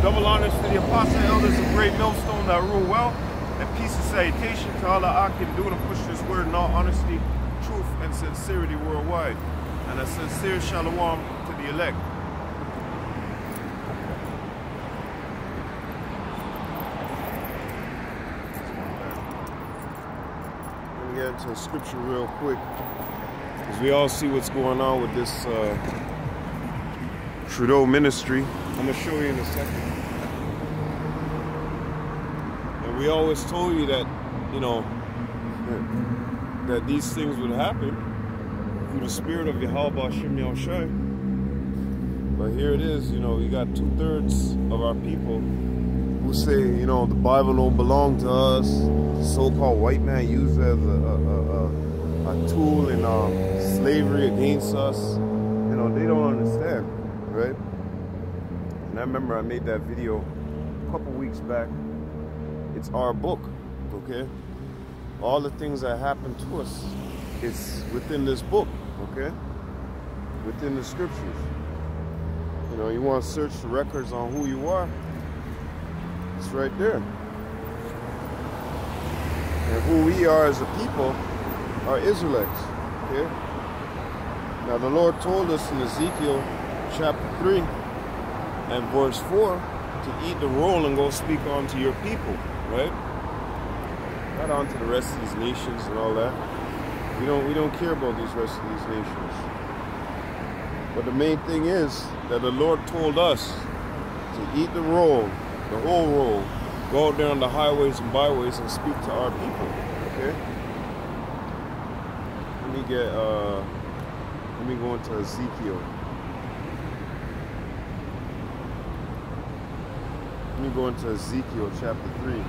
Double honors to the apostle elders of Great Millstone that rule well, and peace and salutation to all that I can do to push this word in all honesty, truth, and sincerity worldwide. And a sincere shalom to the elect. Let me get into scripture real quick, because we all see what's going on with this Trudeau ministry. I'm going to show you in a second. And we always told you that, you know, that these things would happen through the spirit of Yahweh Hashem Yahushai. But here it is, you know, you got 2/3 of our people who say, you know, the Bible don't belong to us. The so-called white man used it as a tool in slavery against us. You know, they don't understand, right? And I remember I made that video a couple weeks back. It's our book, okay? All the things that happen to us, it's within this book, okay? Within the scriptures. You know, you want to search the records on who you are, it's right there. And who we are as a people are Israelites, okay? Now the Lord told us in Ezekiel chapter 3 and verse 4 to eat the roll and go speak unto your people, right? Not onto the rest of these nations and all that. We don't care about these rest of these nations. But the main thing is that the Lord told us to eat the roll, the whole roll, go out there on the highways and byways and speak to our people. Okay? Let me go into Ezekiel. Let me go into Ezekiel chapter 3.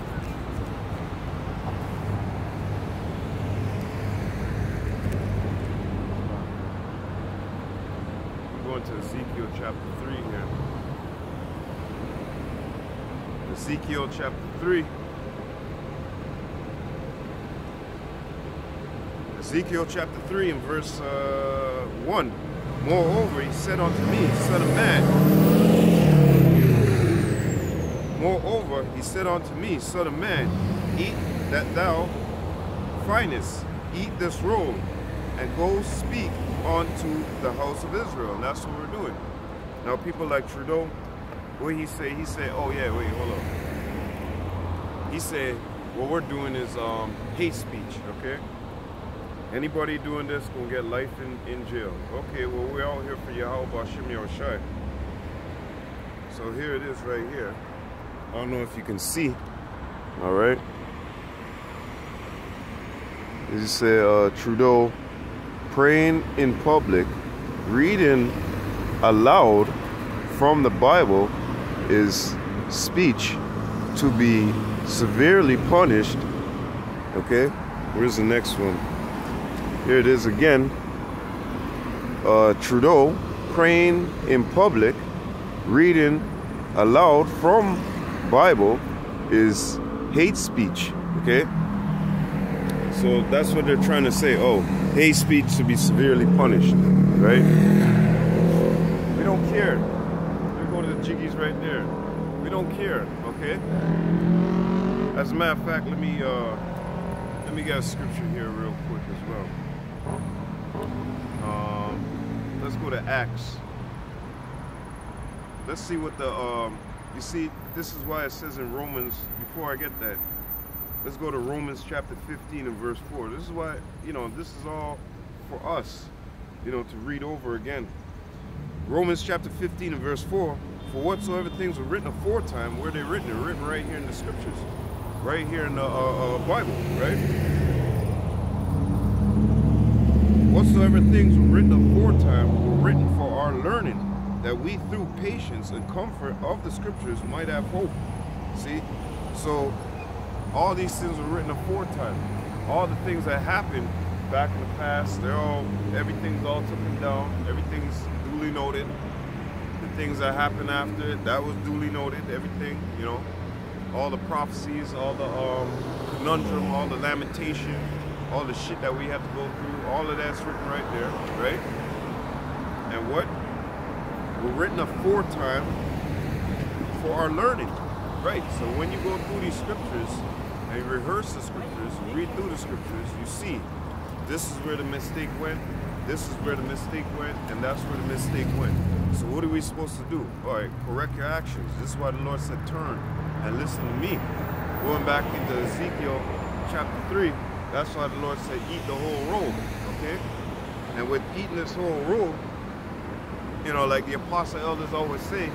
To Ezekiel chapter 3 here. Ezekiel chapter 3. Ezekiel chapter 3 and verse 1. Moreover, he said unto me, Son of man. Moreover, he said unto me, Son of man, eat that thou findest, eat this roll, and go speak onto the house of Israel. And that's what we're doing. Now people like Trudeau, what he say, oh yeah, wait, hold on. He said, what we're doing is hate speech, okay? Anybody doing this gonna get life in jail. Okay, well we're out here for Yahweh Hashem Yahushai. So here it is right here. I don't know if you can see. Alright. He said Trudeau praying in public, reading aloud from the Bible is speech to be severely punished. Okay, where's the next one? Here it is again. Trudeau praying in public, reading aloud from Bible is hate speech. Okay, so that's what they're trying to say. Oh, hate speech to be severely punished, right? We don't care. There go to the jiggies right there. We don't care, okay? As a matter of fact, let me get a scripture here real quick as well. Let's go to Acts. Let's see what the you see. This is why it says in Romans. Before I get that. Let's go to Romans chapter 15 and verse 4. This is why, you know, this is all for us, you know, to read over again. Romans chapter 15 and verse 4. For whatsoever things were written aforetime, where they written? They're written right here in the scriptures. Right here in the Bible, right? Whatsoever things were written aforetime were written for our learning, that we through patience and comfort of the scriptures might have hope. See? So, all these things were written aforetime. All the things that happened back in the past, everything's all taken down. Everything's duly noted. The things that happened after, that was duly noted. Everything, you know, all the prophecies, all the conundrum, all the lamentation, all the shit that we have to go through, all of that's written right there, right? And what? Were written aforetime for our learning. Right, so when you go through these scriptures and you rehearse the scriptures, you read through the scriptures, you see this is where the mistake went, this is where the mistake went, and that's where the mistake went. So what are we supposed to do? All right, correct your actions. This is why the Lord said turn and listen to me. Going back into Ezekiel chapter 3, that's why the Lord said eat the whole roll, okay? And with eating this whole roll, you know, like the apostle elders always say,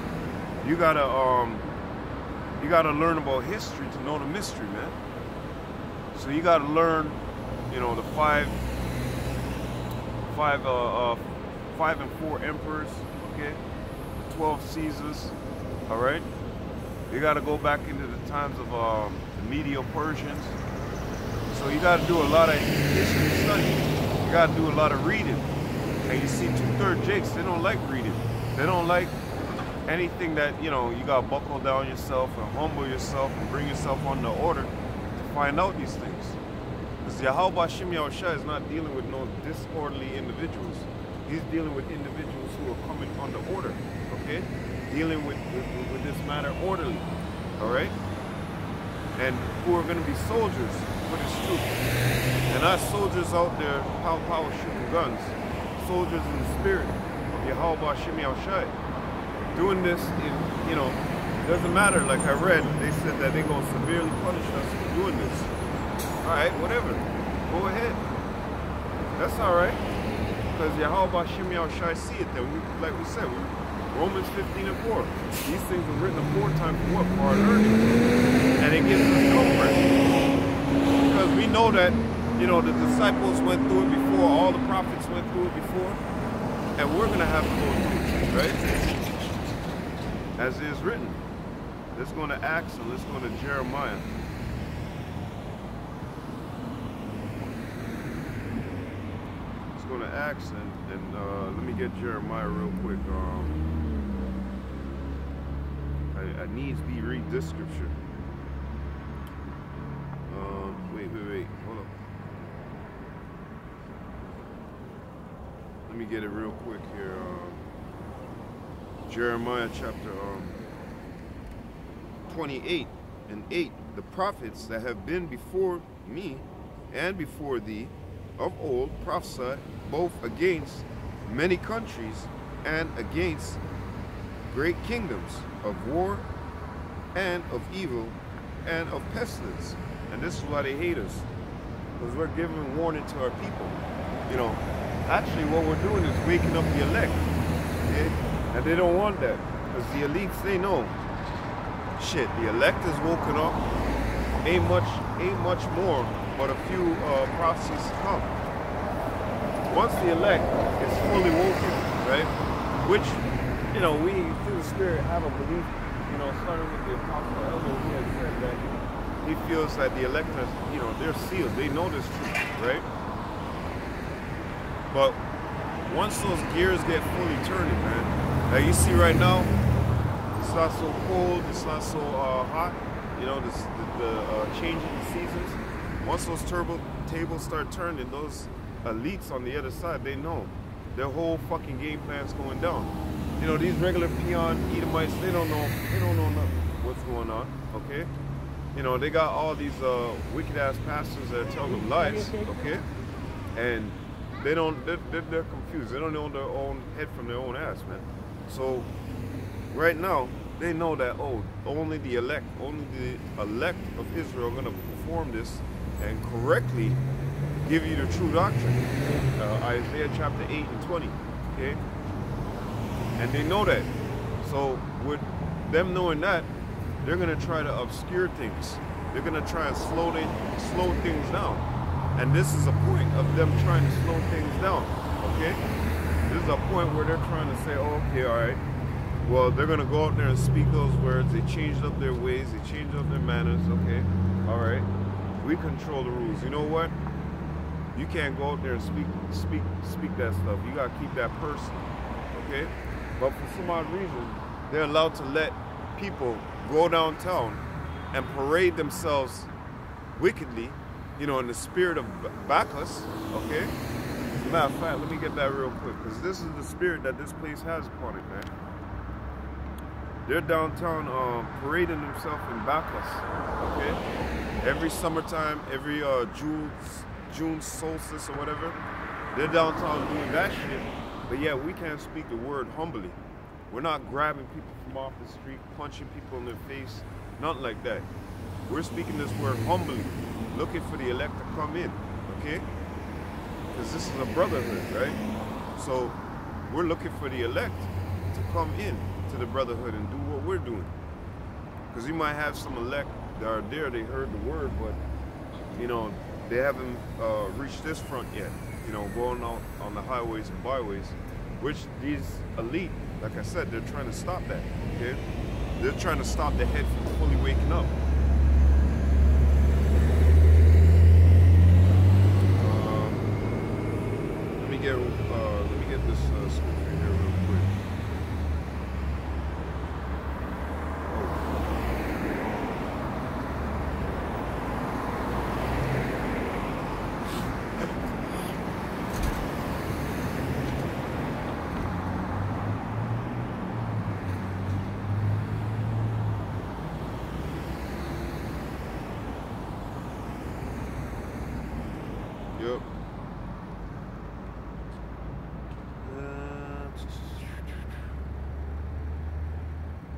you gotta learn about history to know the mystery, man. So you gotta learn, you know, the five and four emperors, okay? The 12 Caesars, all right? You gotta go back into the times of the Medo-Persians. So you gotta do a lot of history study. You gotta do a lot of reading. And you see 2/3 Jakes, they don't like reading. They don't like anything that, you know, you gotta buckle down yourself and humble yourself and bring yourself under order to find out these things. Because Yahweh Hashem Yahushua is not dealing with no disorderly individuals. He's dealing with individuals who are coming under order, okay? Dealing with this matter orderly, all right? And who are going to be soldiers for this truth. And not soldiers out there, power shooting guns. Soldiers in the spirit of Yahweh Hashem Yahushua. Doing this, you know, doesn't matter. Like I read, they said that they're going to severely punish us for doing this. All right, whatever. Go ahead. That's all right. Because Yahweh Hashem Yahushua see it there. Like we said, Romans 15:4. These things were written aforetime for what? For our learning. And it gives us comfort. Because we know that, you know, the disciples went through it before, all the prophets went through it before, and we're going to have to go through it, right? As it is written. Let's go to Acts and let's go to Jeremiah. Let's go to Acts and let me get Jeremiah real quick. I needs be read this scripture. Wait, hold up. Let me get it real quick here. Jeremiah chapter 28:8. The prophets that have been before me and before thee of old prophesied both against many countries and against great kingdoms, of war and of evil and of pestilence. And this is why they hate us, because we're giving warning to our people. You know, actually what we're doing is waking up the elect, okay? And they don't want that, because the elites, they know, shit, the elect is woken up, ain't much more but a few prophecies to come. Once the elect is fully woken, right, which, you know, we through the Spirit have a belief, you know, starting with the Apostle Elder, who has said that he feels that the elect are, you know, they're sealed, they know this truth, right? But once those gears get fully turning, man, like you see right now, it's not so cold, it's not so hot, you know, the changing the seasons. Once those turbo tables start turning, those elites on the other side, they know their whole fucking game plan's going down. You know, these regular peon Edomites, they don't know nothing what's going on, okay? You know, they got all these wicked ass pastors that tell them lies, okay? And they're confused. They don't know their own head from their own ass, man. So right now, they know that, oh, only the elect of Israel are going to perform this and correctly give you the true doctrine. Isaiah chapter 8:20, okay? And they know that. So with them knowing that, they're going to try to obscure things. They're going to try and slow things down. And this is a point of them trying to slow things down, okay? This is a point where they're trying to say, oh, okay, all right. Well, they're going to go out there and speak those words. They changed up their ways. They changed up their manners, okay? All right. We control the rules. You know what? You can't go out there and speak that stuff. You got to keep that person, okay? But for some odd reason, they're allowed to let people go downtown and parade themselves wickedly, you know, in the spirit of Bacchus, okay? As a matter of fact, let me get that real quick, because this is the spirit that this place has upon it, man. They're downtown parading themselves in Bacchus, okay? Every summertime, every June solstice or whatever, they're downtown doing that shit. But yeah, we can't speak the word humbly. We're not grabbing people from off the street, punching people in their face, nothing like that. We're speaking this word humbly, looking for the elect to come in, okay? Because this is a brotherhood, right? So we're looking for the elect to come in to the brotherhood and do what we're doing. Because you might have some elect that are there, they heard the word, but you know, they haven't reached this front yet, you know, going out on the highways and byways, which these elite, like I said, they're trying to stop that, okay? They're trying to stop the head from fully waking up. Let me get this scripture here real quick. Yep.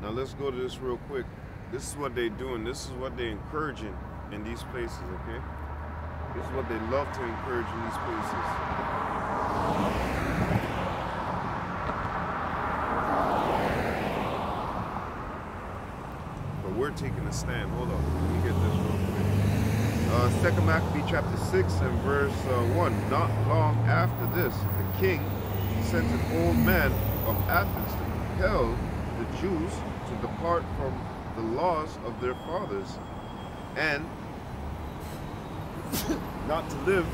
Now let's go to this real quick. This is what they're doing. This is what they're encouraging in these places, okay? This is what they love to encourage in these places. But we're taking a stand. Hold on. Let me get this real quick. 2 Maccabees chapter 6 and verse 1. Not long after this, the king sent an old man of Athens to compel the Jews to depart from the laws of their fathers and not to live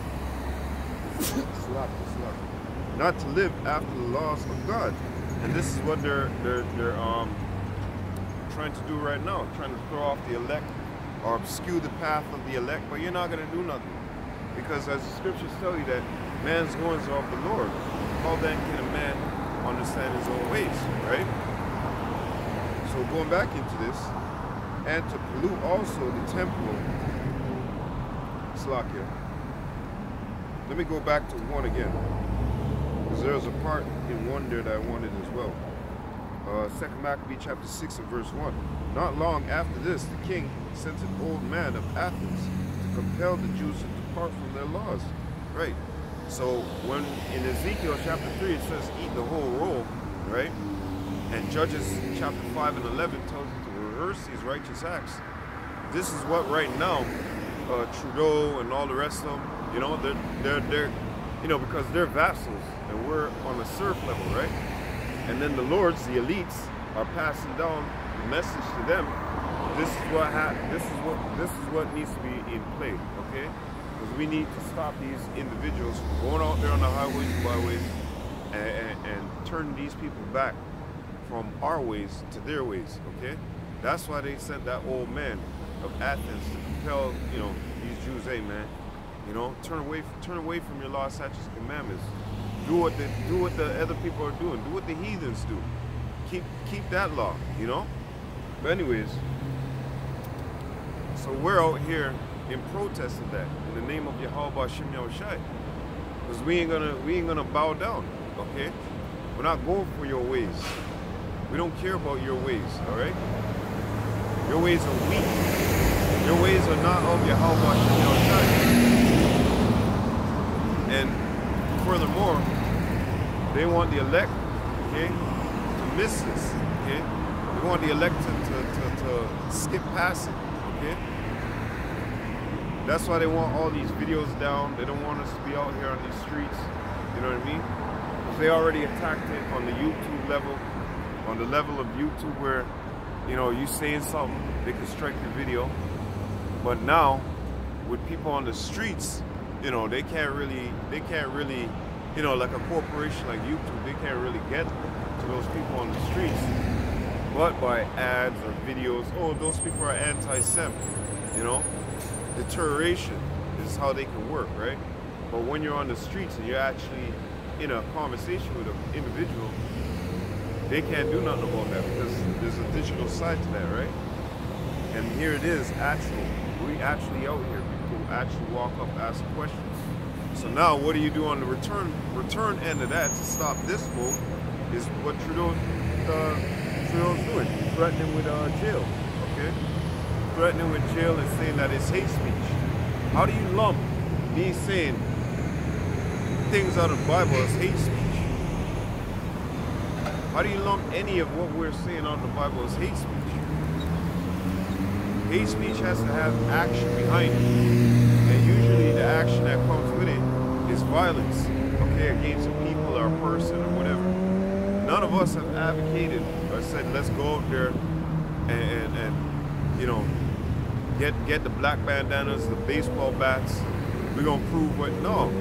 after the laws of God. And this is what they're trying to do right now, trying to throw off the elect or obscure the path of the elect, but you're not going to do nothing. Because as the scriptures tell you that man's goings are of the Lord, how then can a man understand his own ways, right? So going back into this, and to pollute also the temple, Slakia. Let me go back to 1 again, because there's a part in 1 there that I wanted as well. 2 Maccabees chapter 6 and verse 1. Not long after this, the king sent an old man of Athens to compel the Jews to depart from their laws. Right. So when in Ezekiel chapter 3 it says eat the whole roll, right? And Judges chapter 5 and 11 tells you to rehearse these righteous acts. This is what right now Trudeau and all the rest of them, you know, they're you know, because they're vassals and we're on a serf level, right? And then the lords, the elites, are passing down the message to them. This is what needs to be in play, okay? Because we need to stop these individuals from going out there on the highways and byways and turn these people back from our ways to their ways, okay? That's why they sent that old man of Athens to compel, you know, these Jews, hey man, you know, turn away from your law, statutes, and commandments. Do what the other people are doing. Do what the heathens do. Keep that law, you know? But anyways, so we're out here in protest of that in the name of Yahweh Bashim Yahushai. Because we ain't gonna bow down, okay? We're not going for your ways. We don't care about your ways, all right? Your ways are weak. Your ways are not of Yahweh Bashim Yahushai. And furthermore, they want the elect, okay, to miss this, okay? They want the elect to skip past it, okay? That's why they want all these videos down. They don't want us to be out here on these streets, you know what I mean? Because they already attacked it on the YouTube level, on the level of YouTube where, you know, you saying something, they can strike your video. But now, with people on the streets, you know, they can't really, you know, like a corporation like YouTube, they can't really get to those people on the streets, but by ads or videos. Oh, those people are anti-Sem, you know. Deterioration is how they can work, right? But when you're on the streets and you're actually in a conversation with an individual, They can't do nothing about that because there's a digital side to that, right? And here it is, actual. We actually out here. People actually walk up, ask questions. So now, what do you do on the return end of that to stop this move? Is what Trudeau's doing, threatening with jail. Okay, threatening with jail and saying that it's hate speech. How do you lump me saying things out of the Bible as hate speech? How do you lump any of what we're saying out of the Bible as hate speech? Hate speech has to have action behind it. And usually the action that comes with it is violence, okay, against a people or a person or whatever. None of us have advocated or said, let's go out there and you know, get the black bandanas, the baseball bats. We're going to prove what, no.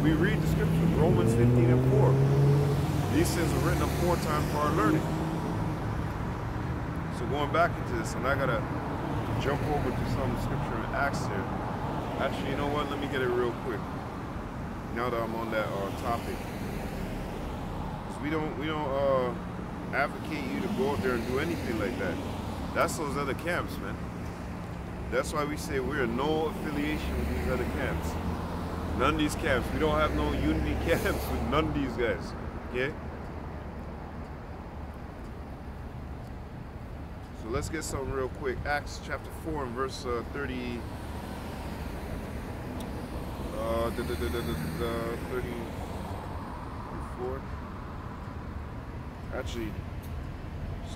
We read the scriptures, Romans 15:4. These things were written aforetime for our learning. So going back into this, and I got to jump over to some scripture in Acts here. Actually, you know what? Let me get it real quick. Now that I'm on that topic. Because we don't advocate you to go out there and do anything like that. That's those other camps, man. That's why we say we're no affiliation with these other camps. None of these camps. We don't have no unity camps with none of these guys. Okay? So let's get something real quick. Acts chapter 4 and verse 30. 34. Actually,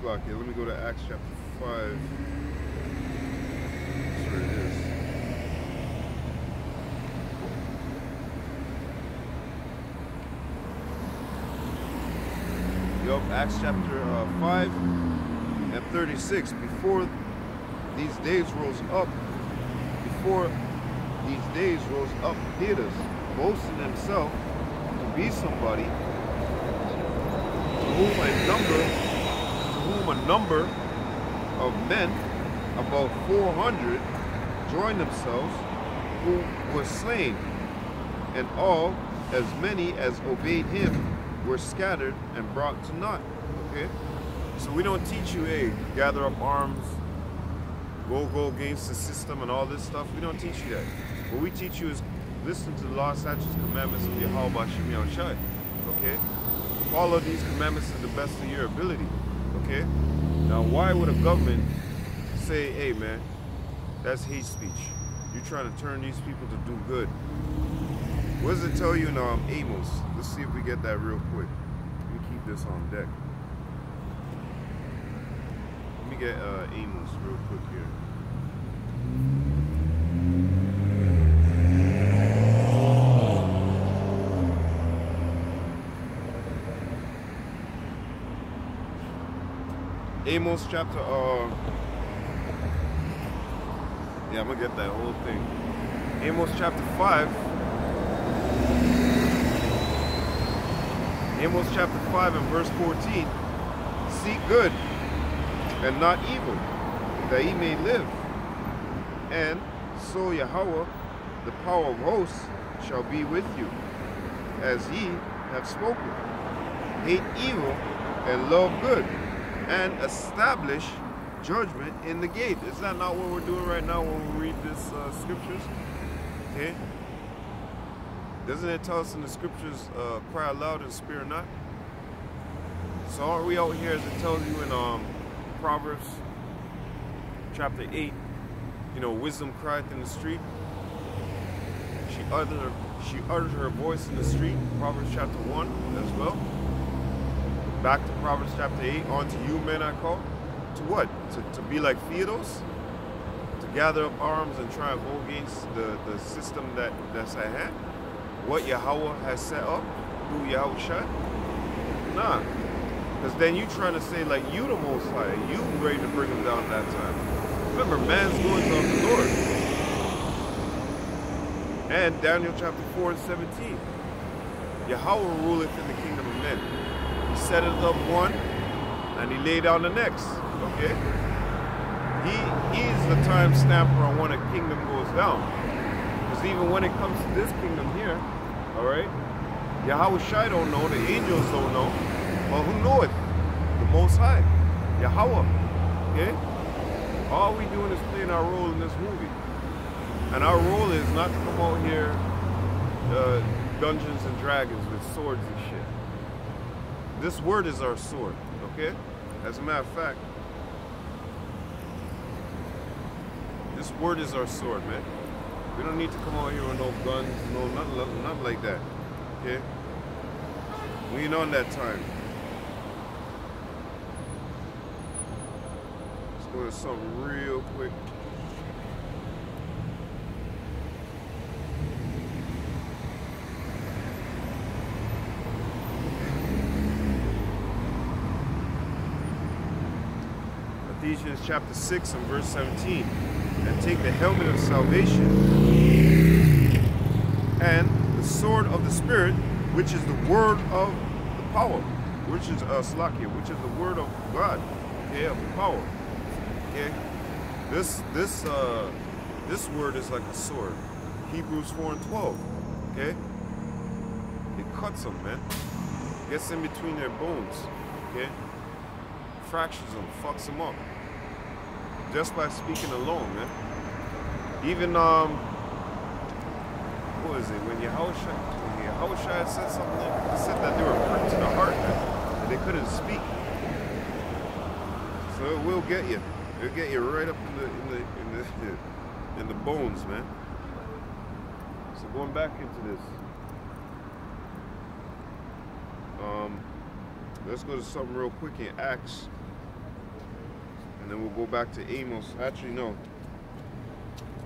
slack here. Let me go to Acts chapter 5. That's where it is. Yup, Acts chapter 5 and 36. Before these days rose up, Peter, boasting himself to be somebody, to whom a number of men, about 400, joined themselves, who were slain, and all, as many as obeyed him, were scattered and brought to naught. Okay? So we don't teach you, hey, gather up arms, go against the system and all this stuff. We don't teach you that. What we teach you is listen to the law, statutes, commandments of Yahweh Bashim Yahushai. Okay? Follow these commandments to the best of your ability. Okay? Now, why would a government say, hey, man, that's hate speech? You're trying to turn these people to do good. What does it tell you in Amos? Let's see if we get that real quick. Let me keep this on deck. Let me get Amos real quick here. Amos chapter, yeah, I'm gonna get that whole thing. Amos chapter 5. Amos chapter 5 and verse 14. Seek good and not evil, that ye may live. And so Yahweh, the power of hosts, shall be with you, as ye have spoken. Hate evil and love good, and establish judgment in the gate. Is that not what we're doing right now when we read this scriptures? Okay. Doesn't it tell us in the scriptures, cry aloud and spare not? So aren't we out here, as it tells you in Proverbs chapter 8, you know, wisdom crieth in the street. She uttered her voice in the street. Proverbs chapter 1 as well. Back to Proverbs chapter 8, on to you men I call. To what? To be like Theodos? To gather up arms and try and go against the system that's at hand? What Yahweh has set up through Yahushua? Nah. Because then you trying to say like you the Most High, you ready to bring them down that time. Remember, man's doings of the Lord. And Daniel chapter 4 and 17. Yahweh ruleth in the kingdom of men. He set it up one, and he laid down the next. Okay? He's the time stamper on when a kingdom goes down. Because even when it comes to this kingdom here, alright, Yahushua don't know, the angels don't know. Well, who knoweth? The Most High, Yahweh. Okay? All we doing is playing our role in this movie. And our role is not to come out here Dungeons and Dragons with swords and shit. This word is our sword, okay? As a matter of fact, this word is our sword, man. We don't need to come out here with no guns, no nothing like that, okay? We ain't on that time. Let's go to something real quick. Ephesians chapter 6 and verse 17. And take the helmet of salvation and the sword of the Spirit, which is the word of the power, which is Slakia, which is the word of God, okay, of the power. Okay, this word is like a sword. Hebrews 4 and 12. Okay, it cuts them, man. Gets in between their bones. Okay, fractures them, fucks them up. Just by speaking alone, man. Even what is it? When Yahushua said something, he said that they were pricked to the heart, man, and they couldn't speak. So it will get you. It'll get you right up in the bones, man. So going back into this, let's go to something real quick in Acts. And then we'll go back to Amos. Actually, no.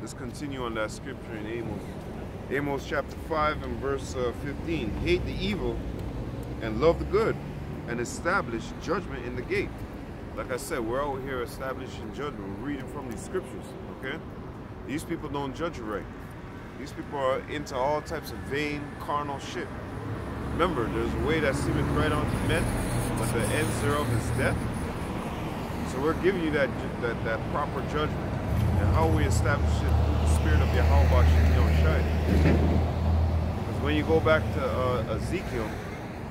Let's continue on that scripture in Amos. Amos chapter 5 and verse 15. Hate the evil and love the good, and establish judgment in the gate. Like I said, we're out here establishing judgment. We're reading from these scriptures, okay? These people don't judge you right. These people are into all types of vain, carnal shit. Remember, there's a way that seemeth right unto men, but the end thereof is death. So we're giving you that proper judgment and how we establish it through the spirit of Yahweh Shai. Because when you go back to Ezekiel,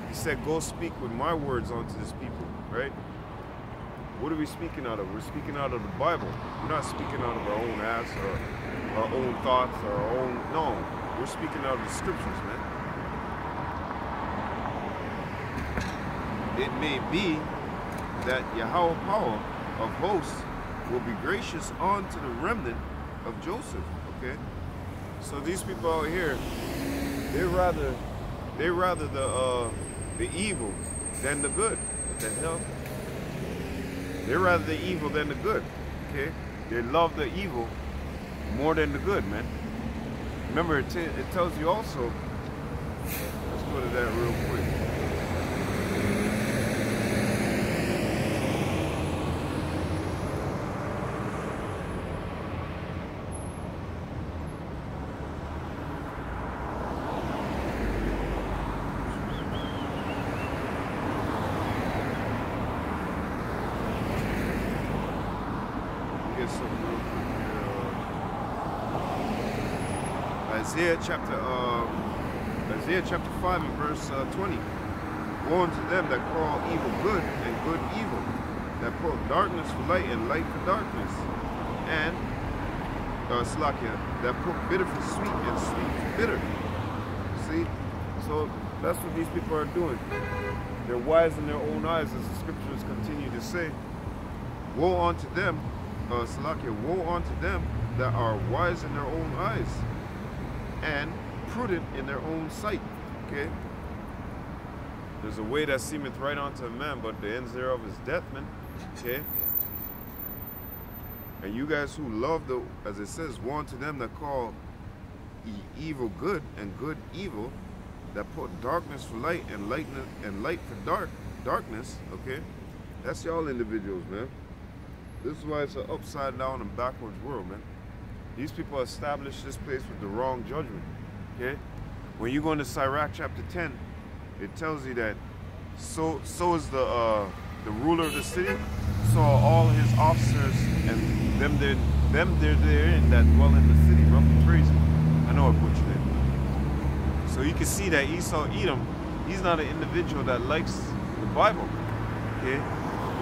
he said, go speak with my words unto this people, right? What are we speaking out of? We're speaking out of the Bible. We're not speaking out of our own ass or our own thoughts or our own, no. We're speaking out of the scriptures, man. It may be that Yahweh power of hosts will be gracious unto the remnant of Joseph. Okay, so these people out here, they rather the evil than the good. What the hell? They rather the evil than the good. Okay, they love the evil more than the good, man. Remember, it tells you also. Let's go to that real quick. Isaiah chapter 5 and verse 20. Woe unto them that call evil good and good evil, that put darkness for light and light for darkness, and Slakia, that put bitter for sweet and sweet for bitter. See? So that's what these people are doing. They're wise in their own eyes, as the scriptures continue to say. Woe unto them, Slakia, woe unto them that are wise in their own eyes and prudent in their own sight. Okay? There's a way that seemeth right unto a man, but the ends thereof is death, man. Okay? And you guys who love the, as it says, woe unto them that call evil good and good evil, that put darkness for light and light for darkness. Okay? That's y'all individuals, man. This is why it's an upside down and backwards world, man. These people established this place with the wrong judgment. Okay? When you go into Sirach chapter 10, it tells you that so is the ruler of the city, so are all his officers and them therein that dwell in the city. Rough and crazy. I know I butchered it. So you can see that Esau Edom, he's not an individual that likes the Bible. Okay?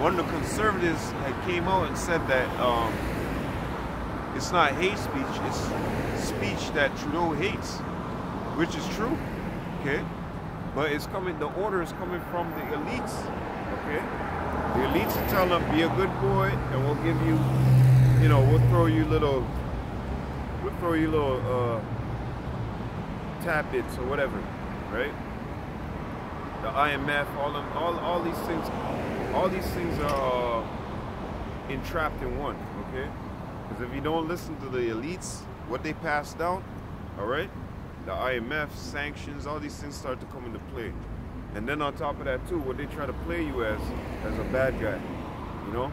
one of the conservatives had came out and said that it's not hate speech, it's speech that Trudeau hates, which is true, okay? But it's coming, the order is coming from the elites, okay? The elites are telling them, be a good boy, and we'll give you, you know, we'll throw you little tab bits or whatever, right? The IMF, all these things are entrapped in one, okay? Because if you don't listen to the elites, what they pass down, all right? The IMF, sanctions, all these things start to come into play. And then on top of that too, what they try to play you as a bad guy, you know?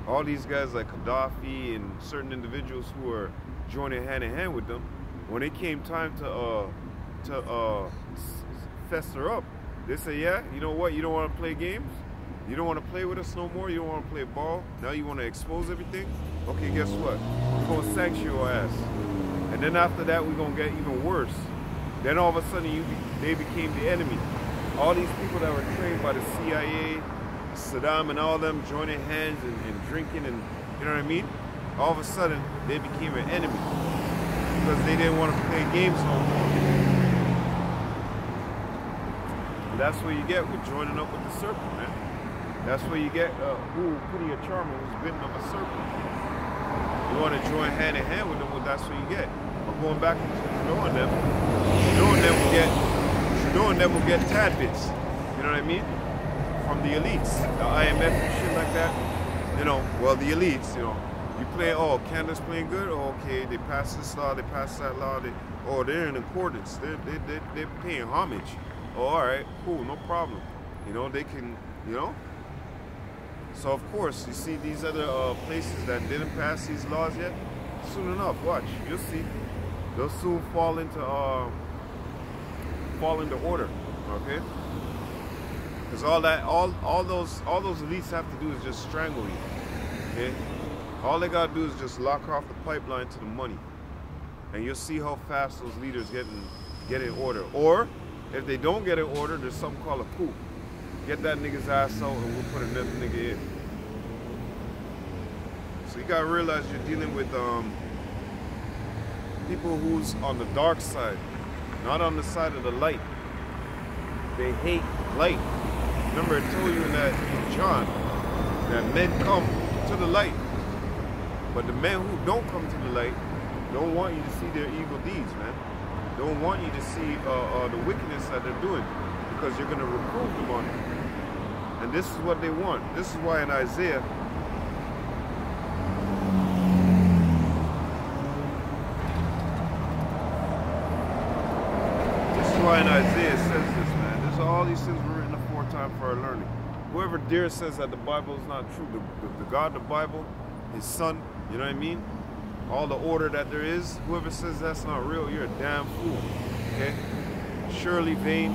All these guys like Gaddafi and certain individuals who are joining hand in hand with them, when it came time to fester up, they say, yeah, you know what, you don't want to play games? You don't want to play with us no more? You don't want to play ball? Now you want to expose everything? Okay, guess what? We're going to sanction your ass. And then after that, we're going to get even worse. Then all of a sudden, they became the enemy. All these people that were trained by the CIA, Saddam and all them joining hands and drinking and, you know what I mean? All of a sudden, they became an enemy because they didn't want to play games no more. And that's what you get with joining up with the serpent, man. That's what you get, putting a charmer who's bitten of a serpent. You want to join hand in hand with them, well, that's what you get. But going back to Trudeau and them will get tad bits. You know what I mean? From the elites, the IMF and shit like that. You know, well, the elites, you know, you play, oh, Canada's playing good, oh, okay, they pass this law, they pass that law, they're in accordance, they're paying homage. Oh, all right, cool, no problem. You know, they can, you know. So of course, you see these other places that didn't pass these laws yet. Soon enough, watch, you'll see. They'll soon fall into order, okay? Because all those elites have to do is just strangle you, okay? All they gotta do is just lock off the pipeline to the money, and you'll see how fast those leaders get in order. Or if they don't get in order, there's something called a coup. Get that nigga's ass out and we'll put another nigga in. So you gotta realize you're dealing with people who's on the dark side, not on the side of the light. They hate light. Remember, I told you in John that men come to the light, but the men who don't come to the light don't want you to see their evil deeds, man. Don't want you to see the wickedness that they're doing, because you're gonna reprove them on it. And this is what they want. This is why in Isaiah, it says this, man. This, all these things were written aforetime for our learning. Whoever dares says that the Bible is not true, the God of the Bible, his son, you know what I mean? All the order that there is, whoever says that's not real, you're a damn fool, okay? Shirley Vane,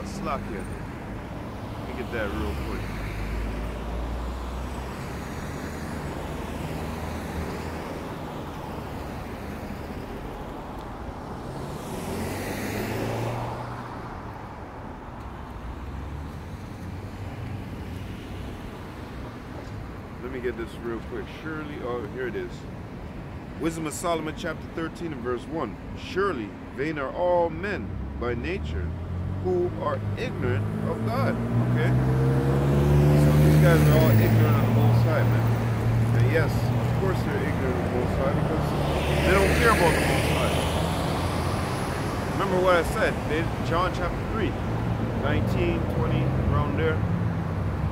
Slakia. Let me get that real quick. Let me get this real quick. Surely, oh, here it is. Wisdom of Solomon, chapter 13 and verse 1. Surely, vain are all men by nature who are ignorant of God. Okay? So these guys are all ignorant of the Most High, man. And yes, of course they're ignorant of the Most High because they don't care about the Most High. Remember what I said, John chapter 3, 19, 20, around there.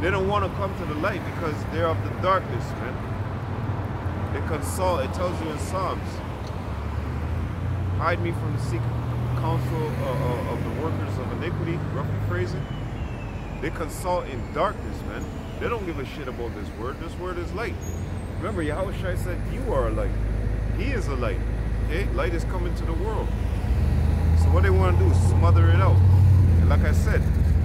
They don't want to come to the light because they're of the darkness, man. They consult, it tells you in Psalms, hide me from the secret counsel of the workers of iniquity, roughly phrasing. They consult in darkness, man. They don't give a shit about this word. This word is light. Remember, Yahushua said, you are a light. He is a light. Okay? Light is coming to the world. So what they want to do is smother it out. And like I said,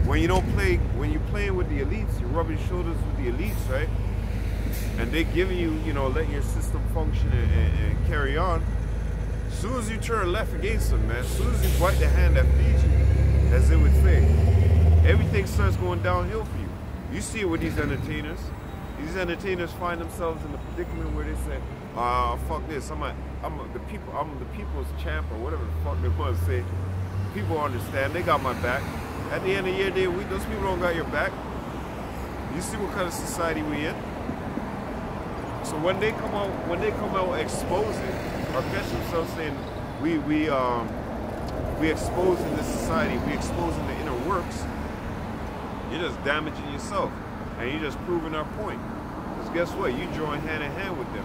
when you're playing with the elites, you're rubbing shoulders with the elites, right? And they're giving you, you know, letting your system function and carry on. As soon as you turn left against them, man, as soon as you bite the hand that feeds you, as they would say, everything starts going downhill for you. You see it with these entertainers. These entertainers find themselves in the predicament where they say, fuck this, I'm the people's champ, or whatever the fuck they want to say. People understand, they got my back. At the end of the year, those people don't got your back. You see what kind of society we in? So when they come out exposing, or catch themselves saying, we exposing this society, we exposing the inner works, you're just damaging yourself, and you're just proving our point. Because guess what? You join hand in hand with them.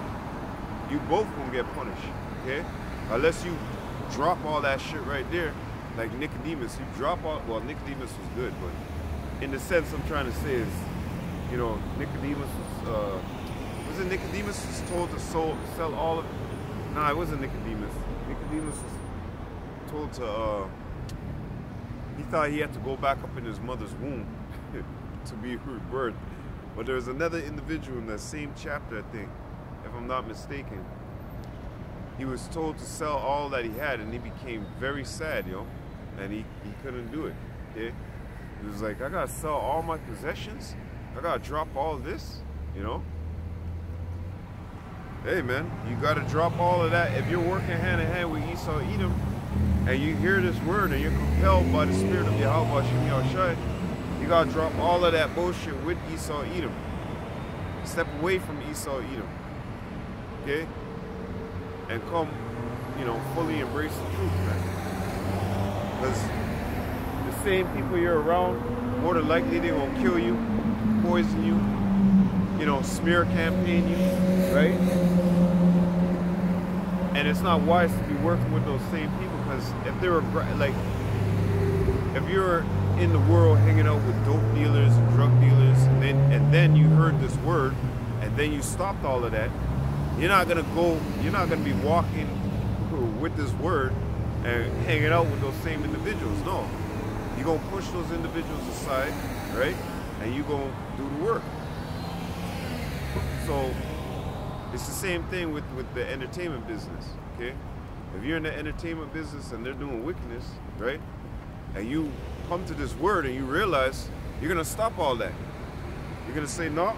You both gonna get punished, okay? Unless you drop all that shit right there, like Nicodemus. You drop all. Well, Nicodemus was good, but in the sense I'm trying to say is, you know, Nicodemus was it Nicodemus was told to sell all of? Nah, it wasn't Nicodemus. Nicodemus was told to. He thought he had to go back up in his mother's womb to be rebirthed. But there's another individual in that same chapter, I think, if I'm not mistaken. He was told to sell all that he had, and he became very sad, yo. And he couldn't do it, okay? He was like, I gotta sell all my possessions? I gotta drop all this, you know? Hey, man, you gotta drop all of that. If you're working hand in hand with Esau Edom, and you hear this word, and you're compelled by the spirit of Yahweh Shem Yahushai, you gotta drop all of that bullshit with Esau Edom. Step away from Esau Edom, okay? And come, you know, fully embrace the truth, man. Because the same people you're around, more than likely they're gonna kill you, poison you know, smear campaign you, right? And it's not wise to be working with those same people, because if they're like, if you're in the world hanging out with dope dealers and drug dealers, and then you heard this word, and then you stopped all of that, you're not gonna be walking with this word and hanging out with those same individuals. No, you're gonna push those individuals aside, right? And you're gonna do the work. So it's the same thing with the entertainment business, okay? If you're in the entertainment business and they're doing wickedness, right? And you come to this word and you realize you're gonna stop all that. You're gonna say, no,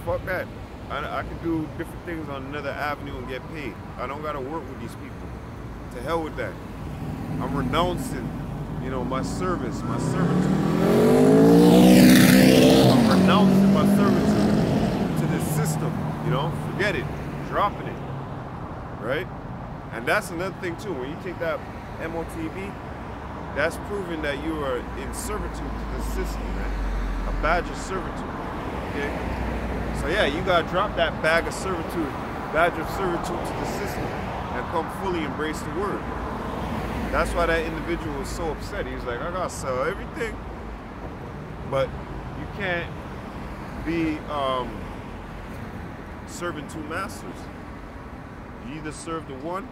fuck that. I can do different things on another avenue and get paid. I don't gotta work with these people. To hell with that. I'm renouncing, you know, my service, my servitude. I'm renouncing my servitude to this system, you know? Forget it, dropping it, right? And that's another thing too. When you take that MOTB, that's proving that you are in servitude to the system, man. A badge of servitude, okay? So yeah, you gotta drop that badge of servitude to the system and come fully embrace the word. That's why that individual was so upset. He was like, I gotta sell everything. But you can't be serving two masters. You either serve the one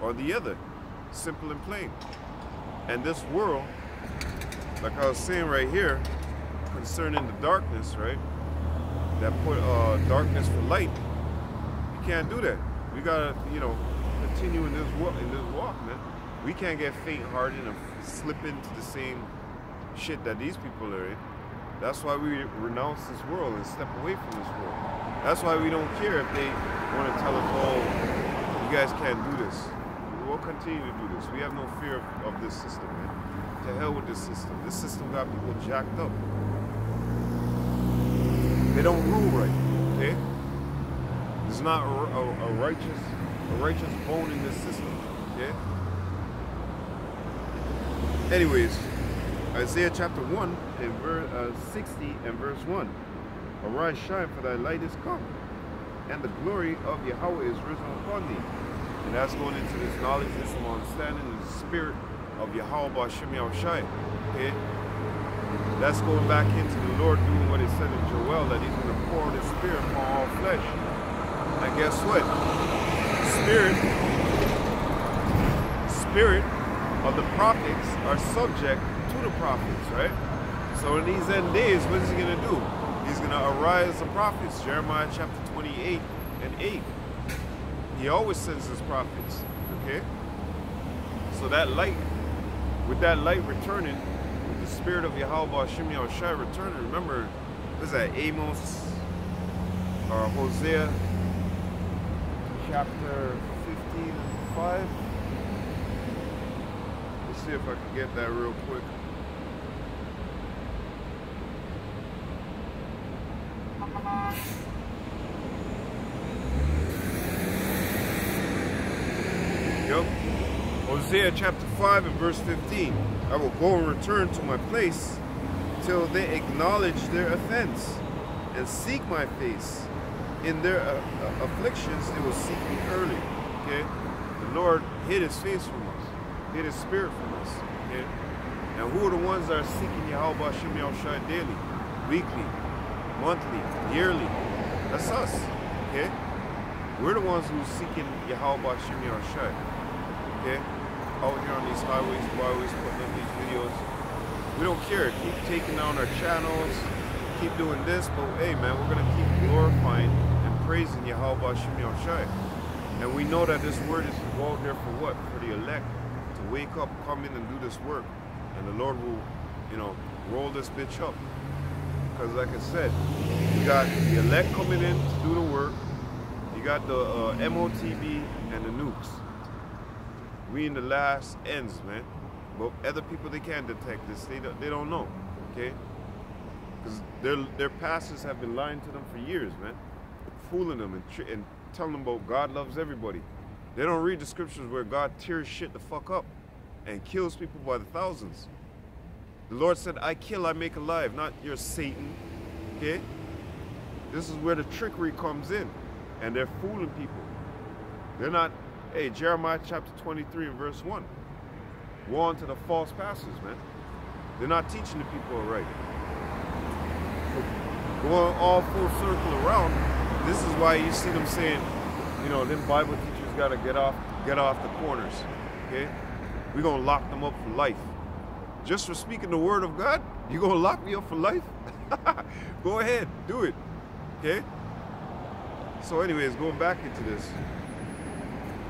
or the other. Simple and plain. And this world, like I was saying right here, concerning the darkness, right? That put darkness for light. You can't do that. We gotta, you know, continue in this walk, man. We can't get faint-hearted and slip into the same shit that these people are in. That's why we renounce this world and step away from this world. That's why we don't care if they want to tell us, oh, you guys can't do this. We'll continue to do this. We have no fear of this system, man. To hell with this system. This system got people jacked up. They don't rule right, okay? There's not a righteous bone in this system, okay? Anyways, Isaiah chapter 1 and verse 60 and verse 1. Arise, shine, for thy light is come, and the glory of Yahweh is risen upon thee. And that's going into this knowledge, this understanding, and the spirit of Yahweh B'Shem Yahushai, okay? That's going back into the Lord doing what he said in Joel, that he's going to pour his spirit upon all flesh. And guess what? Spirit of the prophets are subject to the prophets, right? So in these end days, what is he going to do? He's going to arise the prophets, Jeremiah chapter 28 and 8. He always sends his prophets, okay? So that light, with that light returning, with the Spirit of Yahweh Hashem Yahushua returning. Remember, was that Amos or Hosea chapter 15 and 5? Let's see if I can get that real quick. Yep. Hosea chapter 5 and verse 15. I will go and return to my place till they acknowledge their offense and seek my face. In their afflictions they will seek me early. Okay? The Lord hid his face from us, hid his spirit from us. Okay? Now who are the ones that are seeking Yahweh Hashem Yahushua daily, weekly, monthly, yearly? That's us. Okay? We're the ones who's seeking Yahweh Hashem Yahushua. Okay? Out here on these highways, byways, putting up these videos. We don't care. Keep taking down our channels, keep doing this, but hey man, we're gonna keep glorifying and praising Yahweh Hashem Yahushua. And we know that this word is to go out there for what? For the elect. To wake up, come in and do this work. And the Lord will, you know, roll this bitch up. Because like I said, you got the elect coming in to do the work. You got the MOTB and the nukes. We in the last ends, man. But other people, they can't detect this. They don't know, okay? Because their pastors have been lying to them for years, man. Fooling them and telling them about God loves everybody. They don't read the scriptures where God tears shit the fuck up and kills people by the thousands. The Lord said, I kill, I make alive, not your Satan, okay? This is where the trickery comes in. And they're fooling people. They're not. Hey, Jeremiah chapter 23 and verse 1. Woe unto the false pastors, man. They're not teaching the people right. So going all full circle around, this is why you see them saying, you know, them Bible teachers gotta get off the corners. Okay? We're gonna lock them up for life. Just for speaking the word of God, you gonna lock me up for life? Go ahead, do it. Okay? So anyways, going back into this.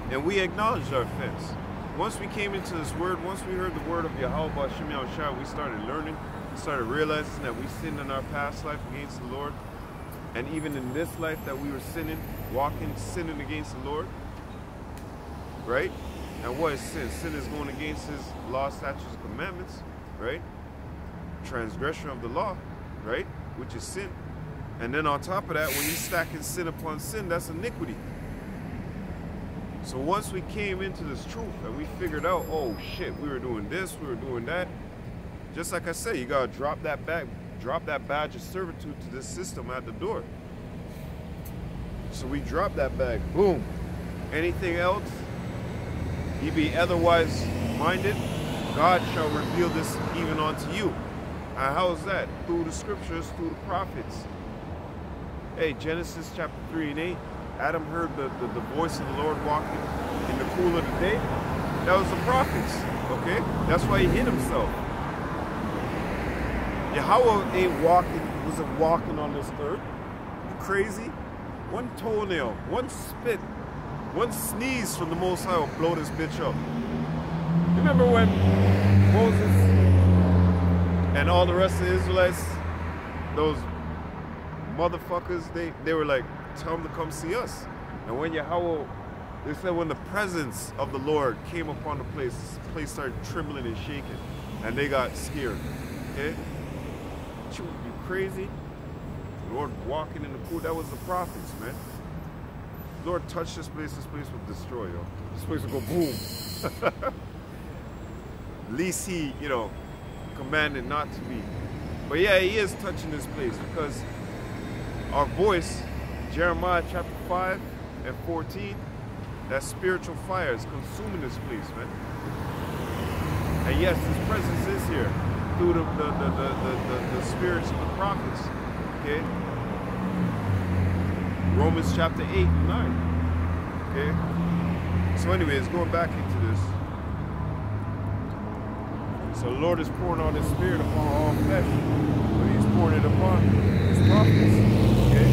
And we acknowledged our offense. Once we came into this word, once we heard the word of Yahweh Hashem Yahushua, we started learning, we started realizing that we sinned in our past life against the Lord. And even in this life that we were sinning, sinning against the Lord. Right? And what is sin? Sin is going against his law, statutes, and commandments. Right? Transgression of the law. Right? Which is sin. And then on top of that, when you're stacking sin upon sin, that's iniquity. So once we came into this truth and we figured out, oh shit, we were doing this, we were doing that. Just like I said, you gotta drop that badge of servitude to this system at the door. So we dropped that bag, boom. Anything else, ye be otherwise minded, God shall reveal this even unto you. And how is that? Through the scriptures, through the prophets. Hey, Genesis chapter 3 and 8. Adam heard the voice of the Lord walking in the cool of the day. That was the prophets, okay? That's why he hid himself. Yahweh wasn't walking on this earth. You crazy? One toenail, one spit, one sneeze from the Most High will blow this bitch up. Remember when Moses and all the rest of the Israelites, those motherfuckers, they were like, tell them to come see us. And when Yahweh, they said when the presence of the Lord came upon the place started trembling and shaking. And they got scared. Okay? You crazy? The Lord walking in the pool, that was the prophets, man. The Lord touched this place would destroy, yo. This place would go boom. At least he, you know, commanded not to be. But yeah, he is touching this place because our voice, Jeremiah chapter 5 and 14, that spiritual fire is consuming this place, man. And yes, his presence is here through the spirits of the prophets. Okay? Romans chapter 8 and 9. Okay? So anyways, going back into this. So the Lord is pouring out his spirit upon all flesh. But he's pouring it upon his prophets. Okay?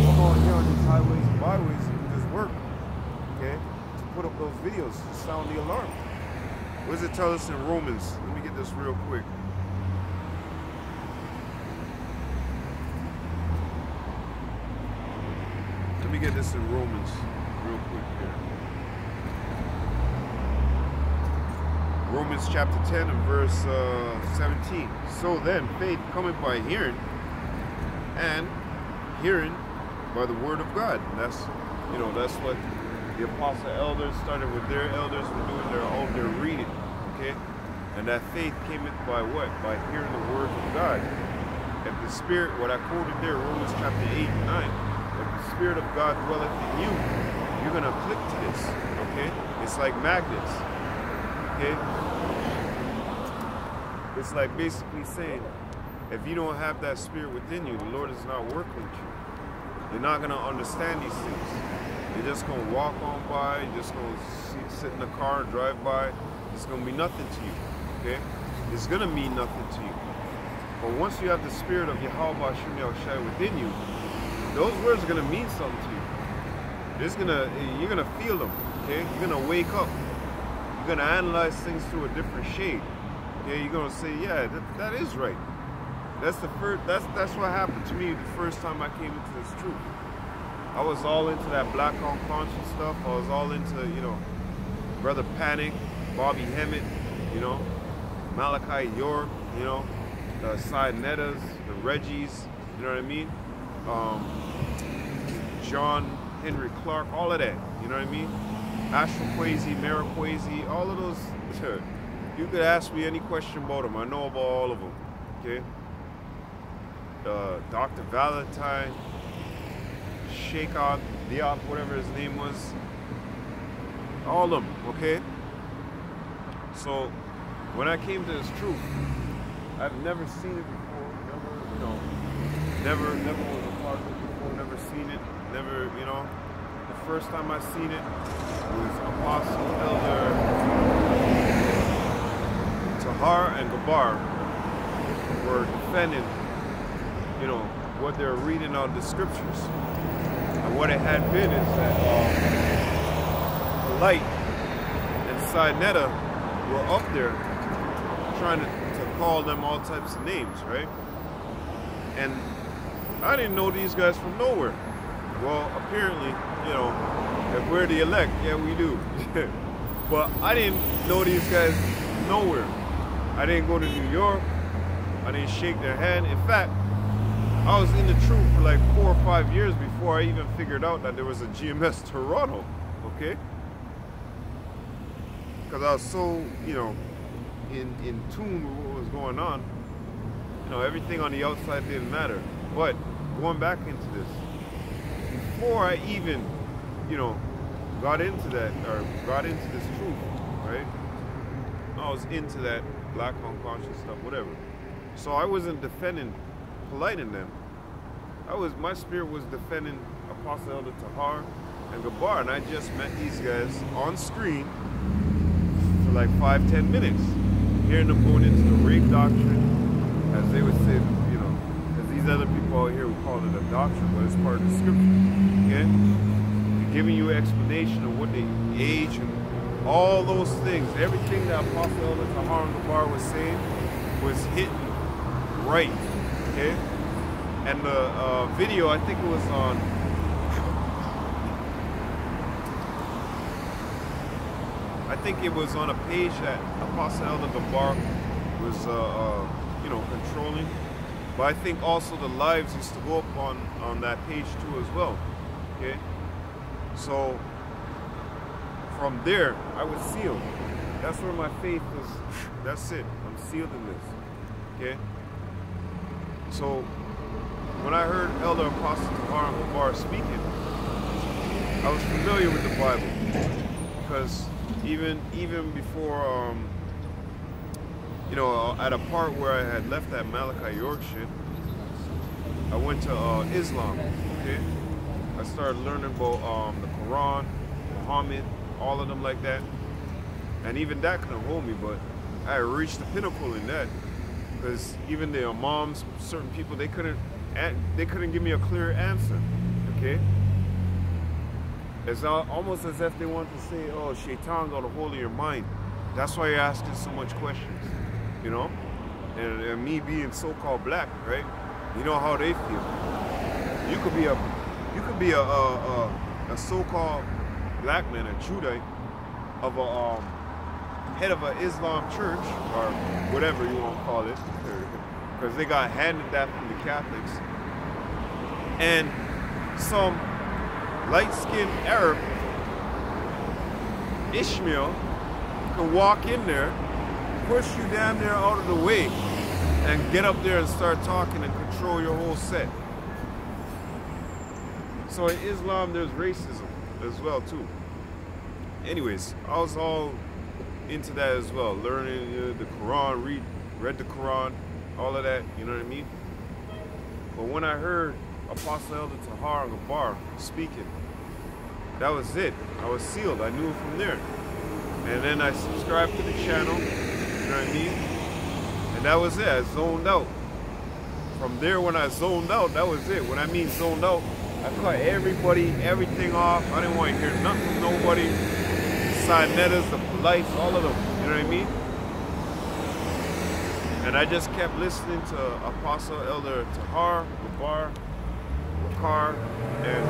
Come on here on these highways and byways and do this work. Okay? To put up those videos, to sound the alarm. What does it tell us in Romans? Let me get this real quick. Let me get this in Romans real quick here. Romans chapter 10 and verse 17. So then, faith cometh by hearing, and hearing by the word of God. And that's, you know, that's what the apostle elders started with. Their elders were doing their reading, okay? And that faith came in by what? By hearing the word of God. If the Spirit, what I quoted there, Romans chapter 8 and 9, if the Spirit of God dwelleth in you, you're going to click to this, okay? It's like magnets, okay? It's like basically saying, if you don't have that Spirit within you, the Lord is not working with you. You're not going to understand these things. You're just going to walk on by, you're just going to sit in the car and drive by. It's going to be nothing to you, okay? It's going to mean nothing to you. But once you have the Spirit of Yahweh Hashem Yahushai within you, those words are going to mean something to you. You're going to feel them, okay? You're going to wake up. You're going to analyze things through a different shade. Okay? You're going to say, yeah, that is right. That's what happened to me the first time I came into this truth. I was all into that black unconscious stuff. I was all into, you know, Brother Panic, Bobby Hemmett, you know, Malachi York, you know, the Side Nettas, the Reggies, you know what I mean? John Henry Clark, all of that, you know what I mean? Astro Kwesi, Mara Kwesi, all of those. You could ask me any question about them. I know about all of them, okay? Dr. Valentine, Sheikh Diop, whatever his name was, all of them, okay? So when I came to this truth, I've never seen it before, never was a part of it before, never seen it, never, you know. The first time I seen it was Apostle Elder Tahar and Gabar were defending, you know, what they're reading on the scriptures. And what it had been is that Light and Sinetta were up there trying to call them all types of names, right? And I didn't know these guys from nowhere. Well, apparently, you know, if we're the elect, yeah, we do. But I didn't know these guys from nowhere. I didn't go to New York. I didn't shake their hand. In fact, I was in the truth for like 4 or 5 years before I even figured out that there was a GMS Toronto, okay? Because I was so, you know, in tune with what was going on. You know, everything on the outside didn't matter. But going back into this, before I even, you know, got into that, or got into this truth, right? I was into that black unconscious stuff, whatever. So I wasn't defending Polite in them. My spirit was defending Apostle Elder Tahar and Gabar, and I just met these guys on screen for like 5-10 minutes, hearing them going into the rape doctrine, as they would say, you know, as these other people out here would call it a doctrine, but it's part of the scripture, okay? They're giving you an explanation of what they age and all those things. Everything that Apostle Elder Tahar and Gabar was saying was hitting right, okay? And the video, I think it was on, a page that Apostle Elder Gabar was, you know, controlling. But I think also the lives used to go up on that page too as well, okay? So from there, I was sealed. That's where my faith was. That's it. I'm sealed in this, okay? So when I heard Elder Apostle Tahar and Gabar speaking, I was familiar with the Bible, because even before, you know, at a part where I had left that Malachi York shit, I went to Islam, okay? I started learning about the Quran, Muhammad, all of them like that, and even that couldn't hold me, but I reached the pinnacle in that, because even the imams, certain people, they couldn't give me a clear answer, okay? It's almost as if they want to say, oh, Shaitan got a hold of your mind. That's why you're asking so much questions, you know? And me being so-called black, right? You know how they feel. You could be a You could be a so-called black man, a Judite, of a head of an Islam church, or whatever you want to call it, because they got handed that from the Catholics. And some light-skinned Arab, Ishmael, can walk in there, push you damn near out of the way, and get up there and start talking and control your whole set. So in Islam, there's racism as well too. Anyways, I was all into that as well, learning the Quran, read the Quran, all of that, you know what I mean? But when I heard Apostle Elder Tahar Gabar speaking, that was it. I was sealed. I knew it from there. And then I subscribed to the channel, you know what I mean? And that was it. I zoned out. From there, when I zoned out, that was it. When I mean zoned out, I cut everything off. I didn't want to hear nothing from nobody. Sinettas, the police, all of them, you know what I mean? And I just kept listening to Apostle Elder Tahar Gabar, Wakar, and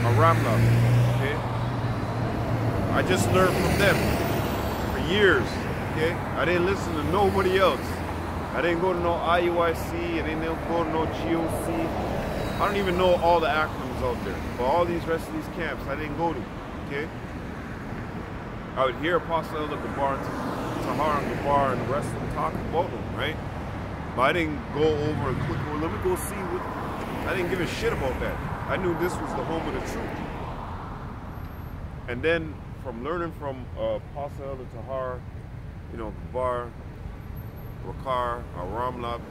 Aramla, okay? I just learned from them for years, okay? I didn't listen to nobody else. I didn't go to no IUIC, I didn't go to no GOC. I don't even know all the acronyms out there. But all these rest of these camps, I didn't go to, okay? I would hear Apostle Elder Gabar, Tahar and Gabar, and the rest of them talk about them, right? But I didn't go over and click, well, let me go see what, I didn't give a shit about that. I knew this was the home of the truth. And then from learning from Apostle Elder Tahar, you know, Gabar, Wakar, Ramlab,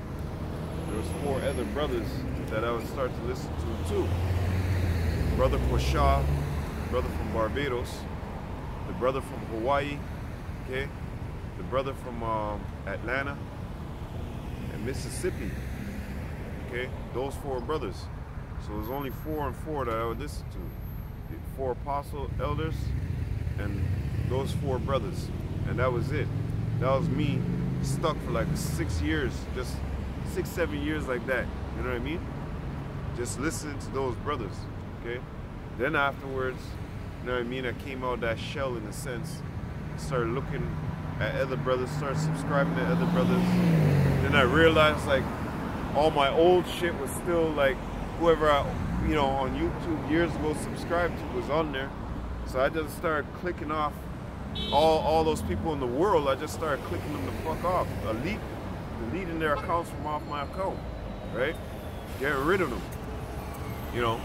there was 4 other brothers that I would start to listen to too. Brother Kwasha, brother from Barbados, the brother from Hawaii, okay, the brother from Atlanta and Mississippi, okay, those 4 brothers. So it was only 4 and 4 that I would listen to. 4 apostle elders and those 4 brothers, and that was it. That was me stuck for like 6 years, just 6-7 years like that, you know what I mean? Just listening to those brothers, okay? Then afterwards, you know what I mean, I came out of that shell in a sense, started looking at other brothers, started subscribing to other brothers. Then I realized like all my old shit was still like, whoever I, you know, on YouTube years ago subscribed to was on there. So I just started clicking off all those people in the world. I just started clicking them the fuck off, deleting their accounts from off my account, right? Getting rid of them, you know.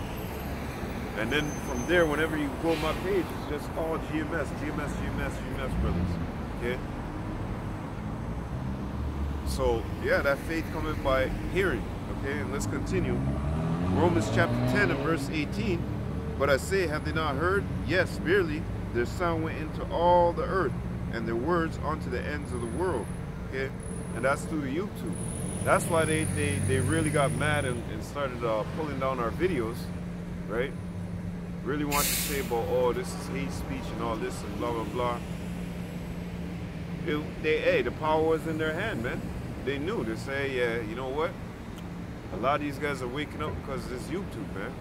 And then from there, whenever you go on my page, it's just all GMS, brothers, okay? So, yeah, that faith cometh by hearing, okay? And let's continue. Romans chapter 10 and verse 18. But I say, have they not heard? Yes, verily, their sound went into all the earth, and their words unto the ends of the world, okay? And that's through the YouTube. That's why they really got mad and started pulling down our videos, right? Really want to say about, oh, this is hate speech and all this and blah, blah, blah. Hey, the power was in their hand, man. They knew. They say, yeah, you know what? A lot of these guys are waking up because of this YouTube, man.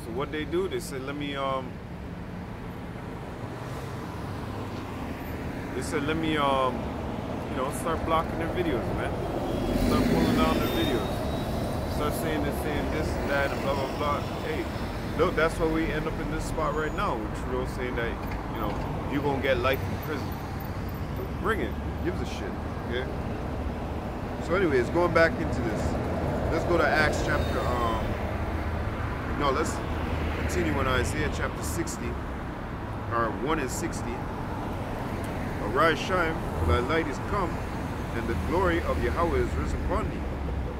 So what they do, they said, let me, you know, start blocking their videos, man. Start pulling down their videos. Start saying this and that and blah, blah, blah. Hey, look, that's why we end up in this spot right now with Trudeau saying that, you know, you're going to get life in prison. Bring it. Gives a shit, okay? So anyways, going back into this. Let's go to Acts chapter, let's continue in Isaiah chapter 60, or 1 and 60. Arise, shine, for thy light is come, and the glory of Yahweh is risen upon thee.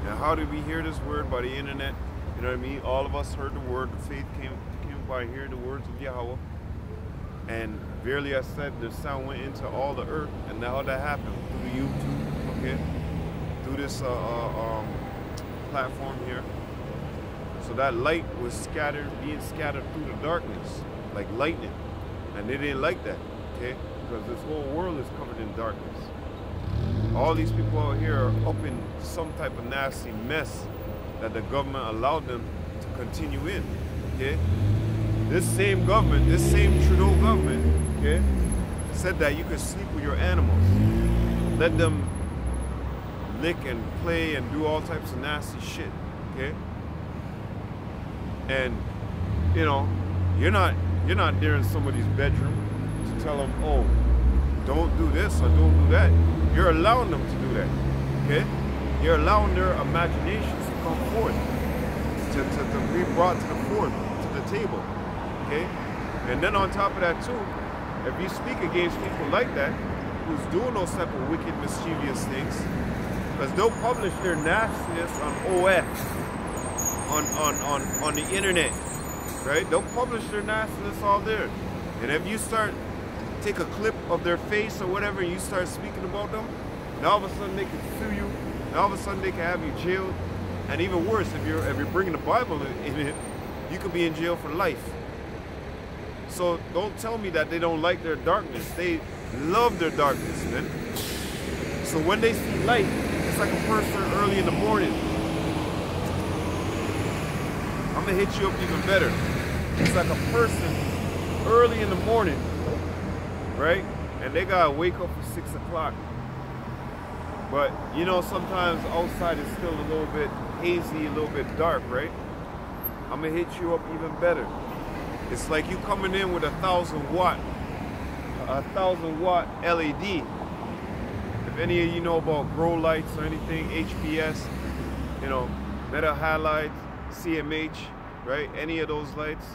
Now, how did we hear this word? By the internet. You know what I mean? All of us heard the word. The faith came by hearing the words of Yahweh. And verily I said, the sound went into all the earth. And now how that happened? Through the YouTube, okay? Through this platform here. So that light was being scattered through the darkness, like lightning. And they didn't like that, okay? Because this whole world is covered in darkness. All these people out here are up in some type of nasty mess, that the government allowed them to continue in. Okay? This same government, this same Trudeau government, okay, said that you could sleep with your animals. Let them lick and play and do all types of nasty shit. Okay? And you know, you're not there in somebody's bedroom to tell them, oh, don't do this or don't do that. You're allowing them to do that. Okay? You're allowing their imaginations to come forth, to be brought to the table. Okay? And then on top of that too, if you speak against people like that, who's doing those type of wicked, mischievous things, because they'll publish their nastiness on OF, on the internet, right? They'll publish their nastiness all there. And if you take a clip of their face or whatever, and you start speaking about them, and all of a sudden they can sue you, and all of a sudden they can have you jailed, and even worse, if you're bringing the Bible in it, you could be in jail for life. So don't tell me that they don't like their darkness. They love their darkness, man. So when they see light, it's like a person early in the morning. I'm gonna hit you up even better. It's like a person early in the morning, right? And they gotta wake up for 6 o'clock. But you know, sometimes outside is still a little bit hazy, a little bit dark, right? I'm gonna hit you up even better. It's like you coming in with a 1,000 watt LED. If any of you know about grow lights or anything, HPS, you know, Meta Halides, CMH, right? Any of those lights,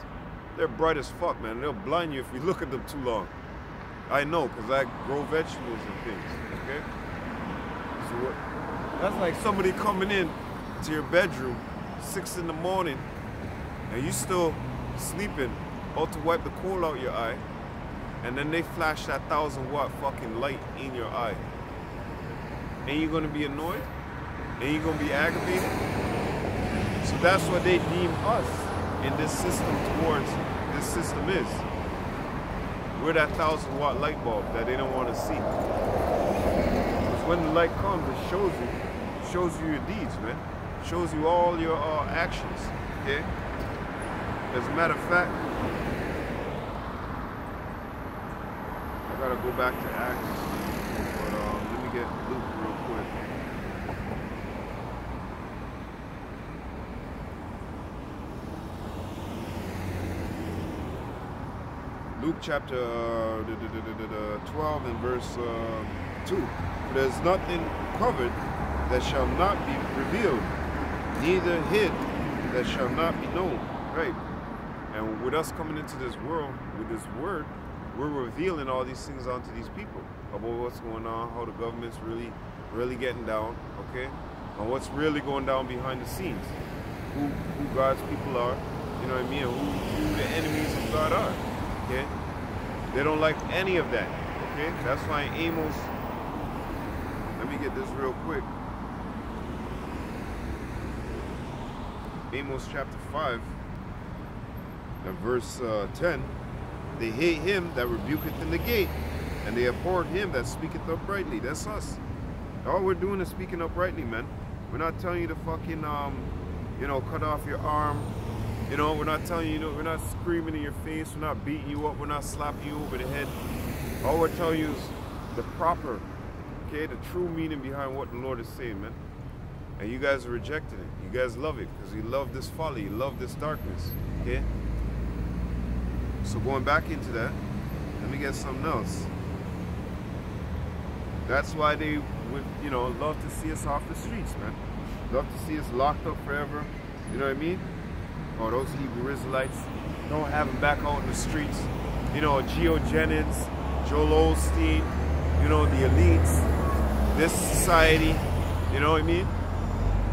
they're bright as fuck, man. They'll blind you if you look at them too long. I know, because I grow vegetables and things, okay? So that's like somebody coming in to your bedroom 6 in the morning and you still sleeping, about to wipe the coal out your eye, and then they flash that 1,000 watt fucking light in your eye. Ain't you gonna be annoyed? Ain't you gonna be aggravated? So that's what they deem us in this system towards this system is. We're that 1,000 watt light bulb that they don't want to see. Because when the light comes, it shows you your deeds, man. It shows you all your actions, okay? As a matter of fact, I gotta go back to Acts, but let me get Luke real quick. Luke chapter 12 and verse 2. There's nothing covered that shall not be revealed, neither hid that shall not be known. Right? And with us coming into this world, with this word, we're revealing all these things onto these people about what's going on, how the government's really getting down, okay? And what's really going down behind the scenes. Who God's people are, you know what I mean? And who the enemies of God are, okay? They don't like any of that, okay? That's why Amos, let me get this real quick. Amos chapter 5 and verse 10. They hate him that rebuketh in the gate, and they abhorred him that speaketh uprightly. That's us. All we're doing is speaking uprightly, man. We're not telling you to fucking, you know, cut off your arm. You know, we're not telling you, we're not screaming in your face. We're not beating you up. We're not slapping you over the head. All we're telling you is the proper, okay, the true meaning behind what the Lord is saying, man. And you guys are rejecting it. You guys love it because you love this folly. You love this darkness, okay? So going back into that, let me get something else. That's why they would, you know, love to see us off the streets, man. Love to see us locked up forever. You know what I mean? Or those Hebrew Israelites, don't have them back out in the streets. You know, Geo Jennings, Joel Osteen, you know, the elites, this society, you know what I mean?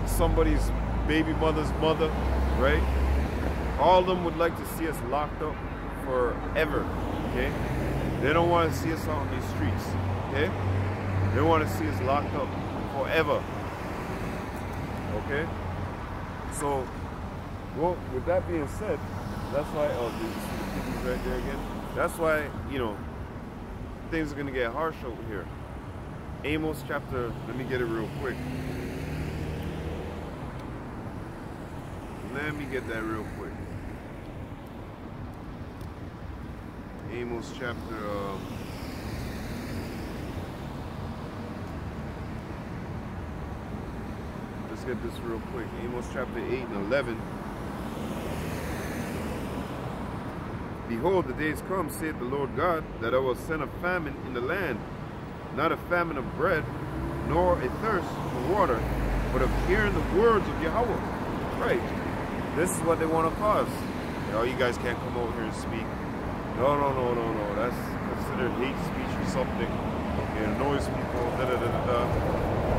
Somebody's baby mother's mother, right? All of them would like to see us locked up forever, okay? They don't want to see us out on these streets, okay? They want to see us locked up forever, okay? So, well, with that being said, that's why, oh, did you see the piggies right there again? That's why, you know, things are going to get harsh over here. Amos chapter, let me get it real quick. Let me get that real quick. Amos chapter... let's get this real quick. Amos chapter 8 and 11. Behold, the days come, saith the Lord God, that I will send a famine in the land, not a famine of bread, nor a thirst for water, but of hearing the words of Yahweh. Right. This is what they want to cause. Oh, you guys can't come over here and speak. No. That's considered hate speech or something. It annoys people.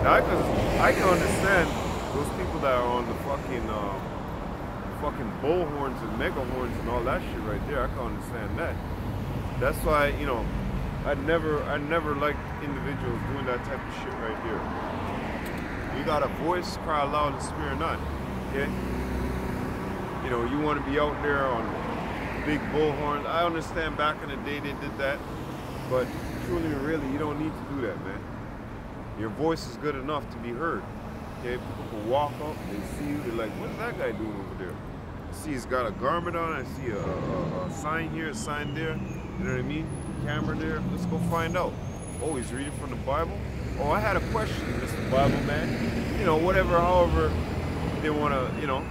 Now, I can understand those people that are on the fucking bullhorns and megahorns and all that shit right there. I can understand that. That's why, you know, I never liked individuals doing that type of shit right here. You got a voice, cry aloud and spare not. Okay? You know, you want to be out there on big bullhorns. I understand back in the day they did that, but truly and really, you don't need to do that, man. Your voice is good enough to be heard. Okay? People walk up, they see you, they're like, what is that guy doing over there? I see he's got a garment on, I see a sign here, a sign there, you know what I mean? Camera there, let's go find out. Oh, he's reading from the Bible? Oh, I had a question, Mr. Bible man. You know, whatever, however they want to, you know.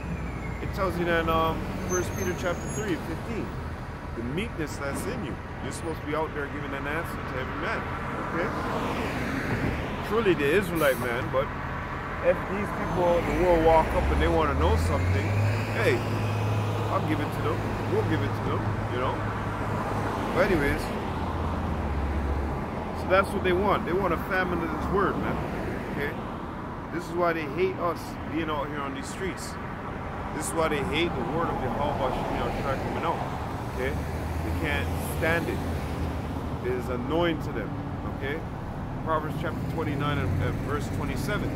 It tells you that in 1 Peter chapter 3, 15. The meekness that's in you. You're supposed to be out there giving an answer to every man. Okay? Truly the Israelite man, but if these people in the world walk up and they want to know something, hey, I'll give it to them. We'll give it to them, you know? But anyways, so that's what they want. They want a famine of this word, man. Okay? This is why they hate us being out here on these streets. This is why they hate the word of Yahweh coming out. Okay? They can't stand it. It is annoying to them. Okay? Proverbs chapter 29 and verse 27.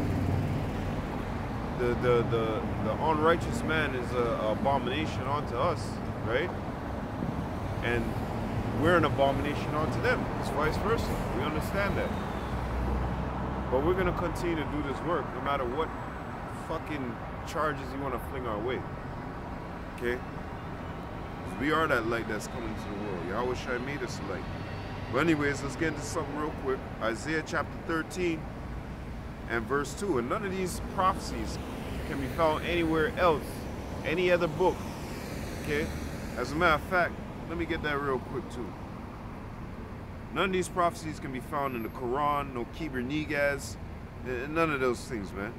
The unrighteous man is an abomination unto us, right? And we're an abomination unto them. It's vice versa. We understand that. But we're going to continue to do this work no matter what fucking charges you want to fling our way. Okay? We are that light that's coming to the world. Yahweh Shai made us a light. But anyways, let's get into something real quick. Isaiah chapter 13 and verse 2. And none of these prophecies can be found anywhere else, any other book. Okay? As a matter of fact, let me get that real quick too. None of these prophecies can be found in the Quran, no Kibir Nigaz, none of those things, man.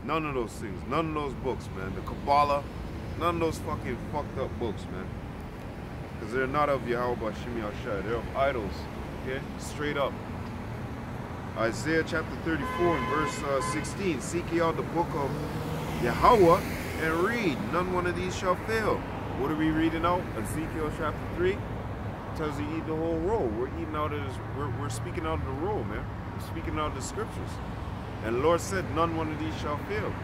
None of those things. None of those books, man. The Kabbalah, none of those fucking fucked up books, man. Because they're not of Yahweh Bashim Yahshai. They're of idols. Okay? Straight up. Isaiah chapter 34 and verse 16. Seek ye out the book of Yahweh and read. None one of these shall fail. What are we reading out? Ezekiel chapter 3 tells you eat the whole roll. We're eating out of this. We're speaking out of the roll, man. We're speaking out of the scriptures. And the Lord said, none one of these shall fail.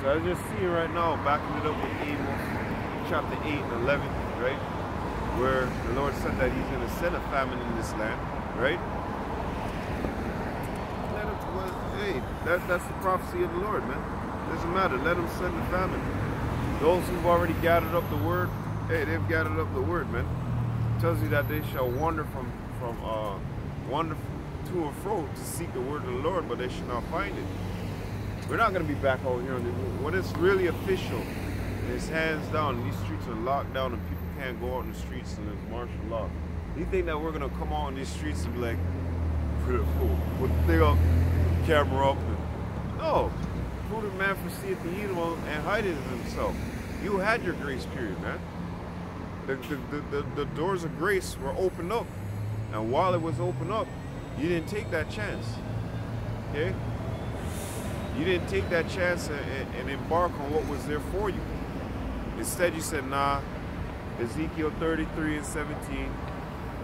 So I just see right now, backing it up with Amos chapter 8 and 11, right? Where the Lord said that he's going to send a famine in this land, right? Let him, well, hey, that's the prophecy of the Lord, man. Doesn't matter. Let him send the famine. Those who've already gathered up the word, hey, they've gathered up the word, man. It tells you that they shall wander from to and fro to seek the word of the Lord, but they shall not find it. We're not going to be back out here on the, when it's really official, and it's hands down, and these streets are locked down, and people can't go out in the streets, and there's martial law. Do you think that we're going to come out on these streets and be like, put the thing up, camera up, and, no. Prudent man foreseeth the evil and hideth himself. You had your grace period, man. The doors of grace were opened up, and while it was opened up, you didn't take that chance. Okay? You didn't take that chance and embark on what was there for you. Instead, you said, nah, Ezekiel 33 and 17,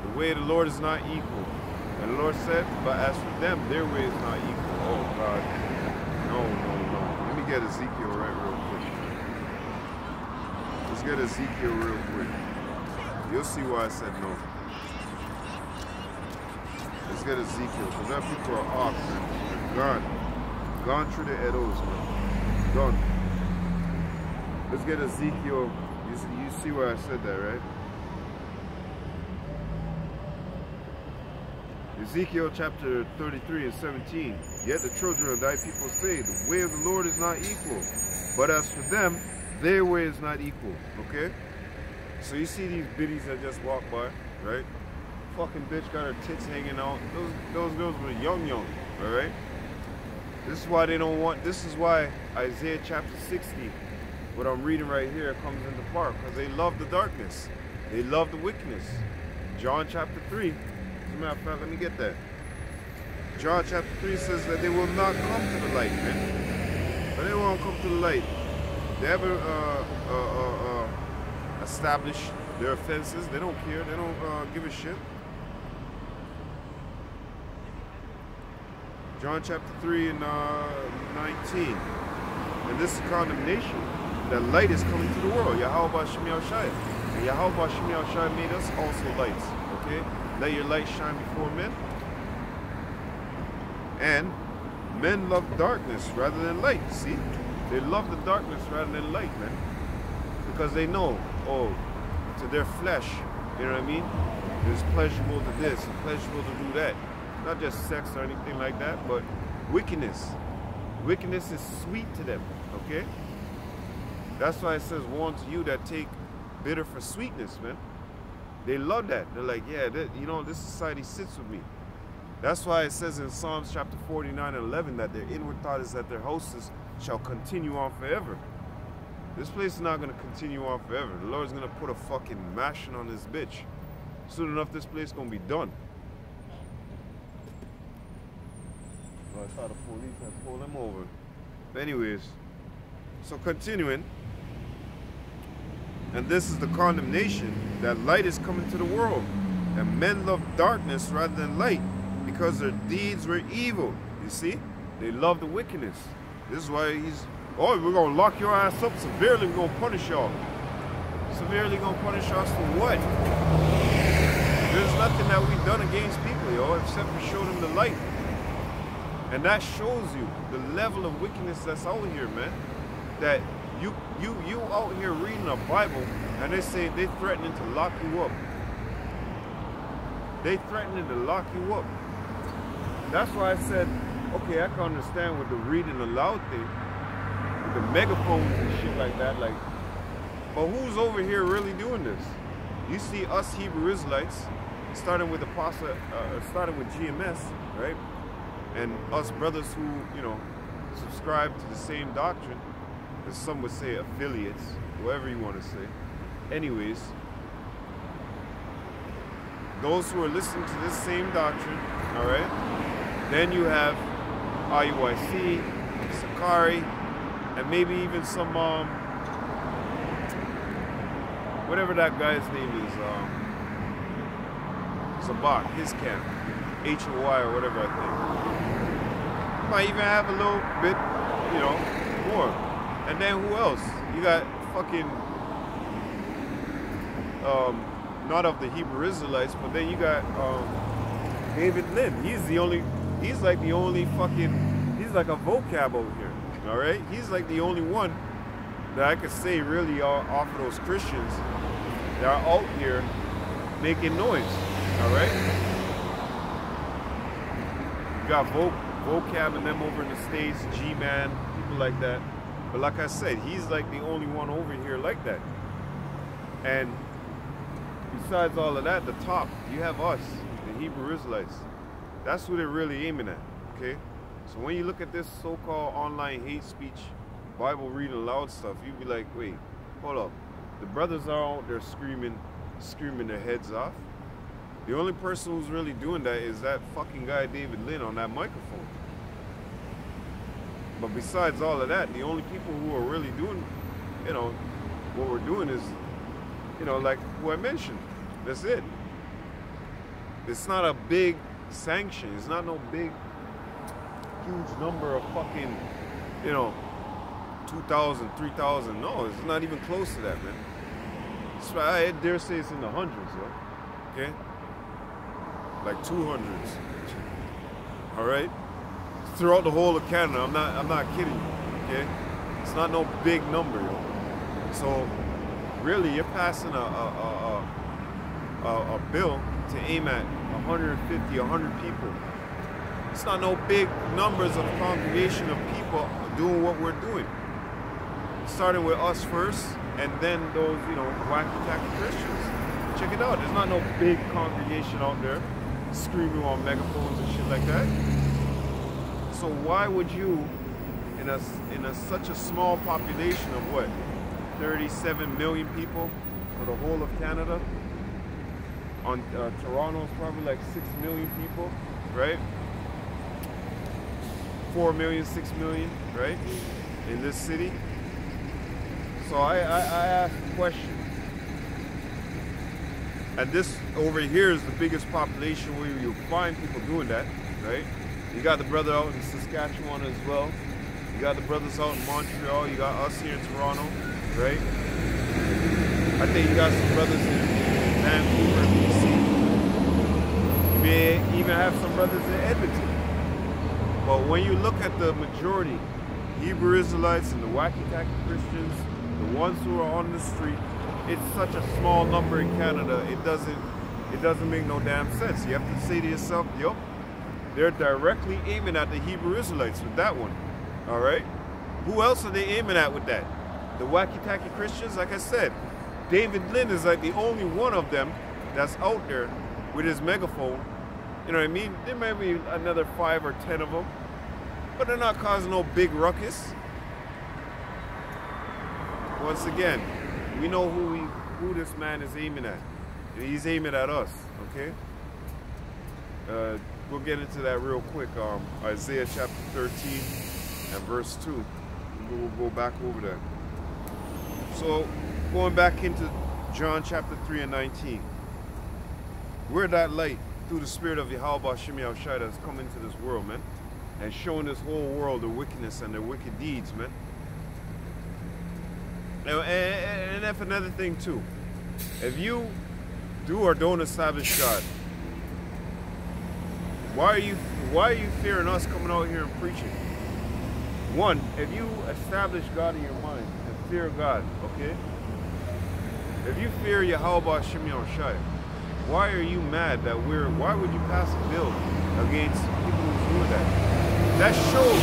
the way of the Lord is not equal. And the Lord said, but as for them, their way is not equal. Oh, God. No. Let me get Ezekiel right real quick. Let's get Ezekiel real quick. You'll see why I said no. Let's get Ezekiel, because that people are off, man. They're gone through the Edos, man. Done. Let's get Ezekiel. You see where I said that, right? Ezekiel chapter 33 and 17. Yet the children of thy people say, the way of the Lord is not equal. But as for them, their way is not equal. Okay? So you see these biddies that just walk by, right? Fucking bitch got her tits hanging out. Those girls were young, all right? This is why they don't want, this is why Isaiah chapter 60, what I'm reading right here, comes into part, because they love the darkness. They love the wickedness. John chapter 3, as a matter of fact, let me get that. John chapter 3 says that they will not come to the light, man. But they won't come to the light. They haven't established their offenses. They don't care. They don't give a shit. John chapter 3 and 19. And this is condemnation. That light is coming to the world. Yahweh Shem Yahushai. And Yahweh Shem Yahushai made us also lights. Okay? Let your light shine before men. And men love darkness rather than light. See? They love the darkness rather than light, man. Because they know, oh, to their flesh, you know what I mean? It's pleasurable to this and pleasurable to do that. Not just sex or anything like that, but wickedness. Wickedness is sweet to them, okay? That's why it says, woe unto you that take bitter for sweetness, man. They love that. They're like, yeah, you know, this society sits with me. That's why it says in Psalms chapter 49 and 11 that their inward thought is that their hostess shall continue on forever. This place is not going to continue on forever. The Lord's going to put a fucking mashing on this bitch. Soon enough, this place is going to be done. Well, I thought the police had pulled him over. But anyways, so continuing. And this is the condemnation, that light is coming to the world. And men love darkness rather than light, because their deeds were evil. You see? They love the wickedness. This is why he's, oh, we're going to lock your ass up severely. We're going to punish y'all. Severely going to punish us for what? There's nothing that we've done against people, yo, except for show them the light. And that shows you the level of wickedness that's out here, man. That you out here reading a Bible, and they say they're threatening to lock you up. They threatening to lock you up. That's why I said, okay, I can understand with the reading aloud thing, with the megaphones and shit like that, like, but who's over here really doing this? You see us Hebrew Israelites, starting with Apostle, starting with GMS, right? And us brothers who, you know, subscribe to the same doctrine, as some would say affiliates, whatever you want to say. Anyways, those who are listening to this same doctrine, all right? Then you have IUIC, Sakari, and maybe even some, whatever that guy's name is, Zabak, his camp, HOI or whatever, I think. Might even have a little bit, you know, more. And then who else? You got fucking, not of the Hebrew Israelites, but then you got David Lynn. He's like the only fucking, he's like a vocab over here, all right? He's like the only one that I could say really off of those Christians that are out here making noise, all right? You got vocab and them over in the States, G-Man, people like that. But like I said, he's like the only one over here like that. And besides all of that, the top, you have us, the Hebrew Israelites. That's who they're really aiming at, okay? So when you look at this so-called online hate speech, Bible reading aloud stuff, you'd be like, wait, hold up. The brothers are out there screaming their heads off. The only person who's really doing that is that fucking guy David Lynn on that microphone. But besides all of that, the only people who are really doing, you know, what we're doing is, you know, like who I mentioned. That's it. It's not a big sanction. It's not no big, huge number of fucking, you know, 2,000, 3,000. No, it's not even close to that, man. So I dare say it's in the hundreds, yo. Okay? Like 200s. All right? Throughout the whole of Canada. I'm not kidding you, okay? It's not no big number, yo. So really, you're passing a bill to aim at 150, 100 people. It's not no big numbers of congregation of people doing what we're doing. Starting with us first, and then those, wacky-tacky Christians. Check it out. There's not no big congregation out there screaming on megaphones and shit like that. So why would you, in such a small population of what, 37 million people for the whole of Canada? On Toronto's probably like 6 million people, right? 4 million, 6 million, right? In this city. So I asked a question. And this over here is the biggest population where you find people doing that, right? You got the brother out in Saskatchewan as well. You got the brothers out in Montreal. You got us here in Toronto, right? I think you got some brothers in Vancouver, BC. You may even have some brothers in Edmonton. But when you look at the majority, Hebrew Israelites and the wacky-tacky Christians, the ones who are on the street, it's such a small number in Canada, it doesn't make no damn sense. You have to say to yourself, yup, they're directly aiming at the Hebrew Israelites with that one. All right? Who else are they aiming at with that? The wacky-tacky Christians, like I said, David Lynn is like the only one of them that's out there with his megaphone. You know what I mean? There may be another 5 or 10 of them, but they're not causing no big ruckus. Once again, we know who this man is aiming at. And he's aiming at us, okay? We'll get into that real quick. Isaiah chapter 13 and verse 2. We'll go back over that. So, going back into John chapter 3 and 19. We're that light through the spirit of Yahweh Shem Yahushua that's come into this world, man. And showing this whole world their wickedness and their wicked deeds, man. And that's another thing too. If you do or don't establish God, why are you fearing us coming out here and preaching? One, if you establish God in your mind and fear God, okay? If you fear Yahweh Shem Yahushua, why are you mad that why would you pass a bill against people who do that? That shows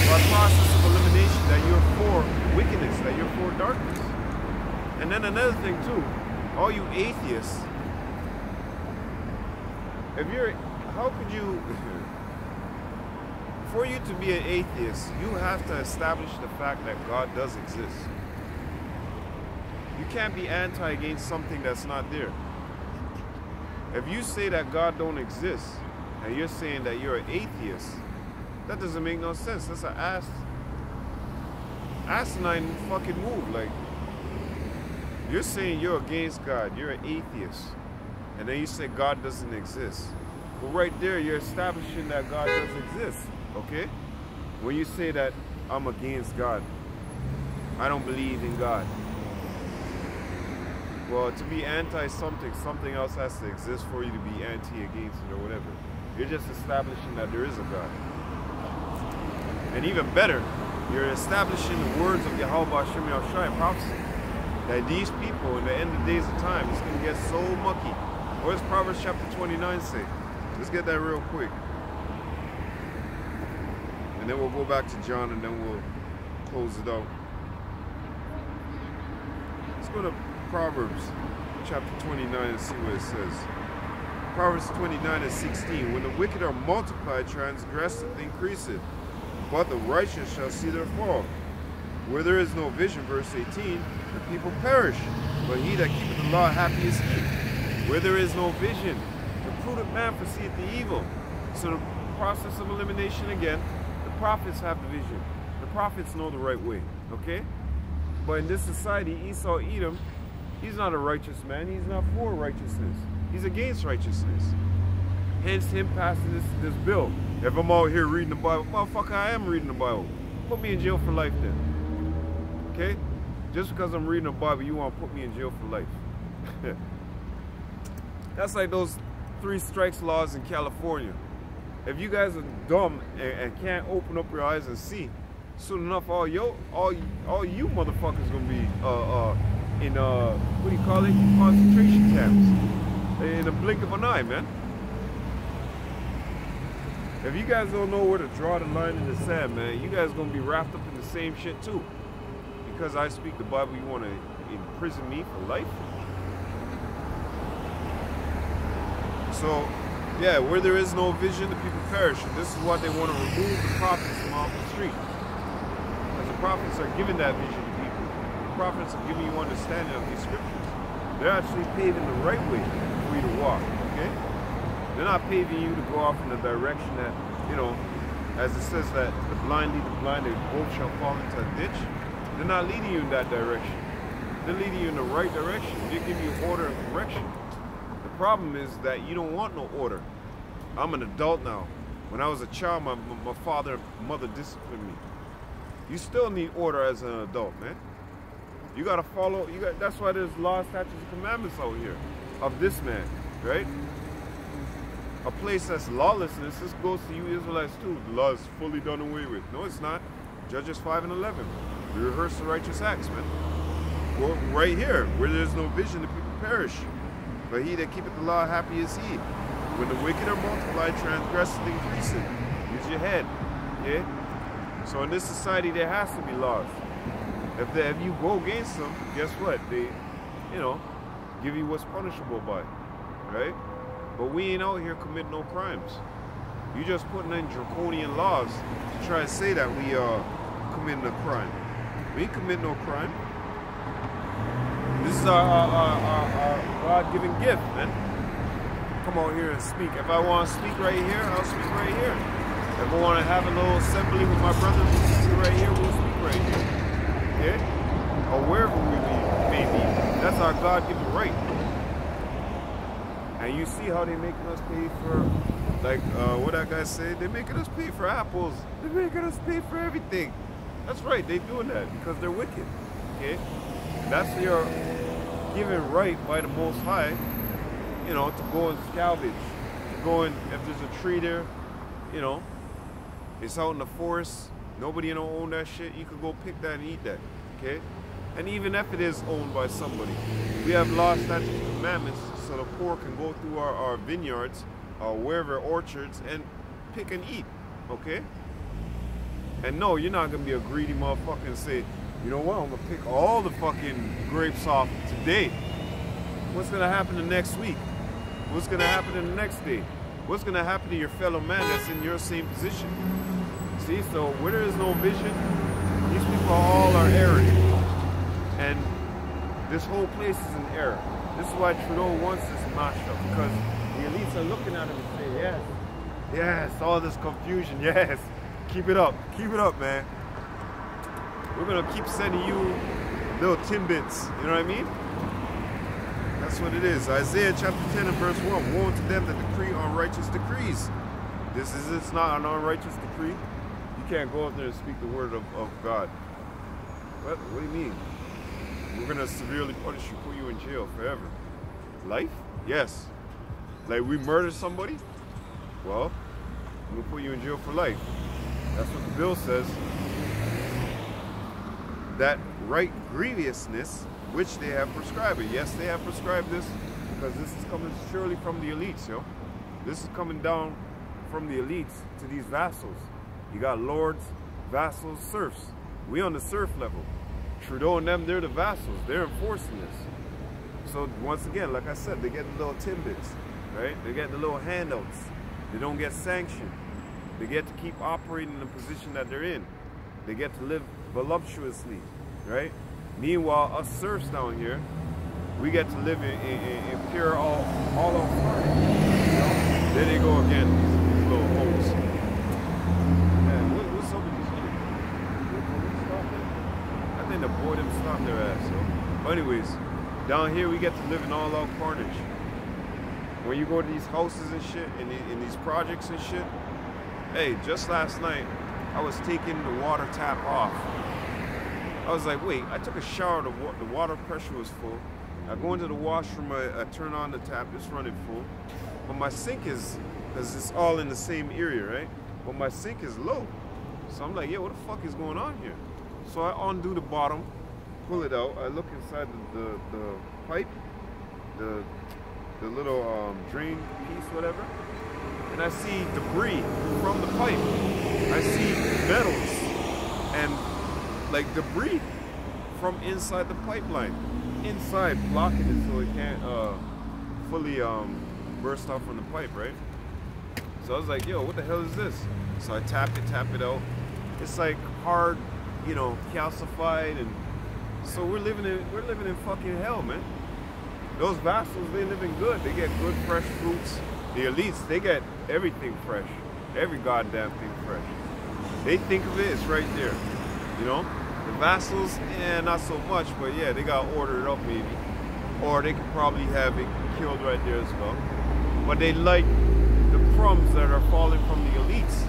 by process of elimination that you're for wickedness, that you're for darkness. And then another thing too, all you atheists, how could you, for you to be an atheist, you have to establish the fact that God does exist. You can't be anti against something that's not there. If you say that God don't exist, and you're saying that you're an atheist, that doesn't make no sense. That's an asinine fucking move. Like, you're saying you're against God, you're an atheist, and then you say God doesn't exist. Well, right there, you're establishing that God does exist, okay? When you say that I'm against God, I don't believe in God. Well, to be anti-something, something else has to exist for you to be anti-against it or whatever. You're just establishing that there is a God. And even better, you're establishing the words of Yahweh Shem Yahushua in prophecy. That these people, in the end of days of time, it's going to get so mucky. What does Proverbs chapter 29 say? Let's get that real quick. And then we'll go back to John and then we'll close it out. Let's go to Proverbs chapter 29 and see what it says. Proverbs 29 and 16. When the wicked are multiplied, transgresseth increaseth, but the righteous shall see their fall. Where there is no vision, verse 18, the people perish, but he that keepeth the law, happy is he. Where there is no vision, the prudent man foreseeth the evil. So the process of elimination again, the prophets have the vision. The prophets know the right way, okay? But in this society, Esau, Edom, he's not a righteous man. He's not for righteousness. He's against righteousness. Hence him passing this bill. If I'm out here reading the Bible, motherfucker, I am reading the Bible. Put me in jail for life then. Okay? Just because I'm reading the Bible, you want to put me in jail for life. That's like those 3 strikes laws in California. If you guys are dumb and can't open up your eyes and see, soon enough, all you motherfuckers gonna be in what do you call it? Concentration camps in a blink of an eye, man. If you guys don't know where to draw the line in the sand, man, you guys gonna be wrapped up in the same shit too. Because I speak the Bible, you wanna imprison me for life? So, yeah, where there is no vision, the people perish. And this is what they want to remove the prophets from off the street. Because the prophets are giving that vision to people. The prophets are giving you understanding of these scriptures. They're actually paving the right way for you to walk, okay? They're not paving you to go off in the direction that, you know, as it says that the blind lead the blind, they both shall fall into a ditch. They're not leading you in that direction. They're leading you in the right direction. They give you order and correction. The problem is that you don't want no order. I'm an adult now. When I was a child, my father and mother disciplined me. You still need order as an adult, man. You gotta follow, that's why there's laws, statutes, and commandments out here of this man, right? A place that's lawlessness, this goes to you Israelites too. The law is fully done away with. No, it's not. Judges 5 and 11. We rehearse the righteous acts, man. Well, right here, where there's no vision, the people perish. But he that keepeth the law, happy is he. When the wicked are multiplied, transgresseth increaseth. Use your head. Yeah? So in this society, there has to be laws. If you go against them, guess what? They, you know, give you what's punishable by. Right? But we ain't out here committing no crimes. You just putting in draconian laws to try to say that we are committing a crime. We ain't committing no crime. This is our God-given gift, man. Come on here and speak. If I want to speak right here, I'll speak right here. If I want to have a little assembly with my brothers and sisters right here, we'll speak right here. Yeah? Or wherever we may be. That's our God-given right. And you see how they're making us pay for, like, what that guy said? They're making us pay for apples. They're making us pay for everything. That's right, they're doing that because they're wicked. Okay? That's your given right by the Most High, you know, to go and salvage. To go and, if there's a tree there, you know, it's out in the forest, nobody don't own that shit, you could go pick that and eat that, okay? And even if it is owned by somebody, we have laws, statutes, and commandments so the poor can go through our vineyards or wherever, orchards, and pick and eat, okay? And no, you're not gonna be a greedy motherfucker and say, you know what, I'm gonna pick all the fucking grapes off today. What's gonna happen the next week? What's gonna happen in the next day? What's gonna happen to your fellow man that's in your same position? See, so where there is no vision, these people all are erring. And this whole place is in error. This is why Trudeau wants this mashup, because the elites are looking at him and say, yes, yes, all this confusion, yes. Keep it up, man. We're gonna keep sending you little tidbits, you know what I mean? That's what it is. Isaiah chapter 10 and verse 1. Woe unto them that decree unrighteous decrees. It's not an unrighteous decree. You can't go out there and speak the word of God. What do you mean? We're gonna severely punish you, put you in jail forever. Life? Yes. Like we murdered somebody? Well, we'll put you in jail for life. That's what the bill says. That right grievousness which they have prescribed it. Yes, they have prescribed this because this is coming surely from the elites, yo. This is coming down from the elites to these vassals. You got lords, vassals, serfs. We on the serf level. Trudeau and them, they're the vassals. They're enforcing this. So once again, like I said, they get the little tidbits, right? They get the little handouts. They don't get sanctioned. They get to keep operating in the position that they're in. They get to live voluptuously, right? Meanwhile, us serfs down here, we get to live in pure all out party. You know? There they go again, these little holes. Man, what's up with these people? I think the boy them stopped their ass, so. But anyways, down here we get to live in all out carnage. When you go to these houses and shit, in these projects and shit, hey, just last night, I was taking the water tap off. I was like, wait, I took a shower, the water pressure was full. I go into the washroom, I turn on the tap, it's running full. But my sink is, because it's all in the same area, right? But my sink is low. So I'm like, yeah, what the fuck is going on here? So I undo the bottom, pull it out. I look inside the pipe, the little drain piece, whatever, and I see debris from the pipe. I see metals and like debris from inside the pipeline, inside, blocking it so it can't fully burst off from the pipe, right? So I was like, yo, what the hell is this? So I tap it out. It's like hard, you know, calcified, and so we're living in fucking hell, man. Those vassals, they living good. They get good fresh fruits. The elites, they get everything fresh, every goddamn thing fresh. They think of it, it's right there, you know. The vassals, not so much, but yeah, they got ordered up maybe, or they could probably have it killed right there as well. But they like the crumbs that are falling from the elites.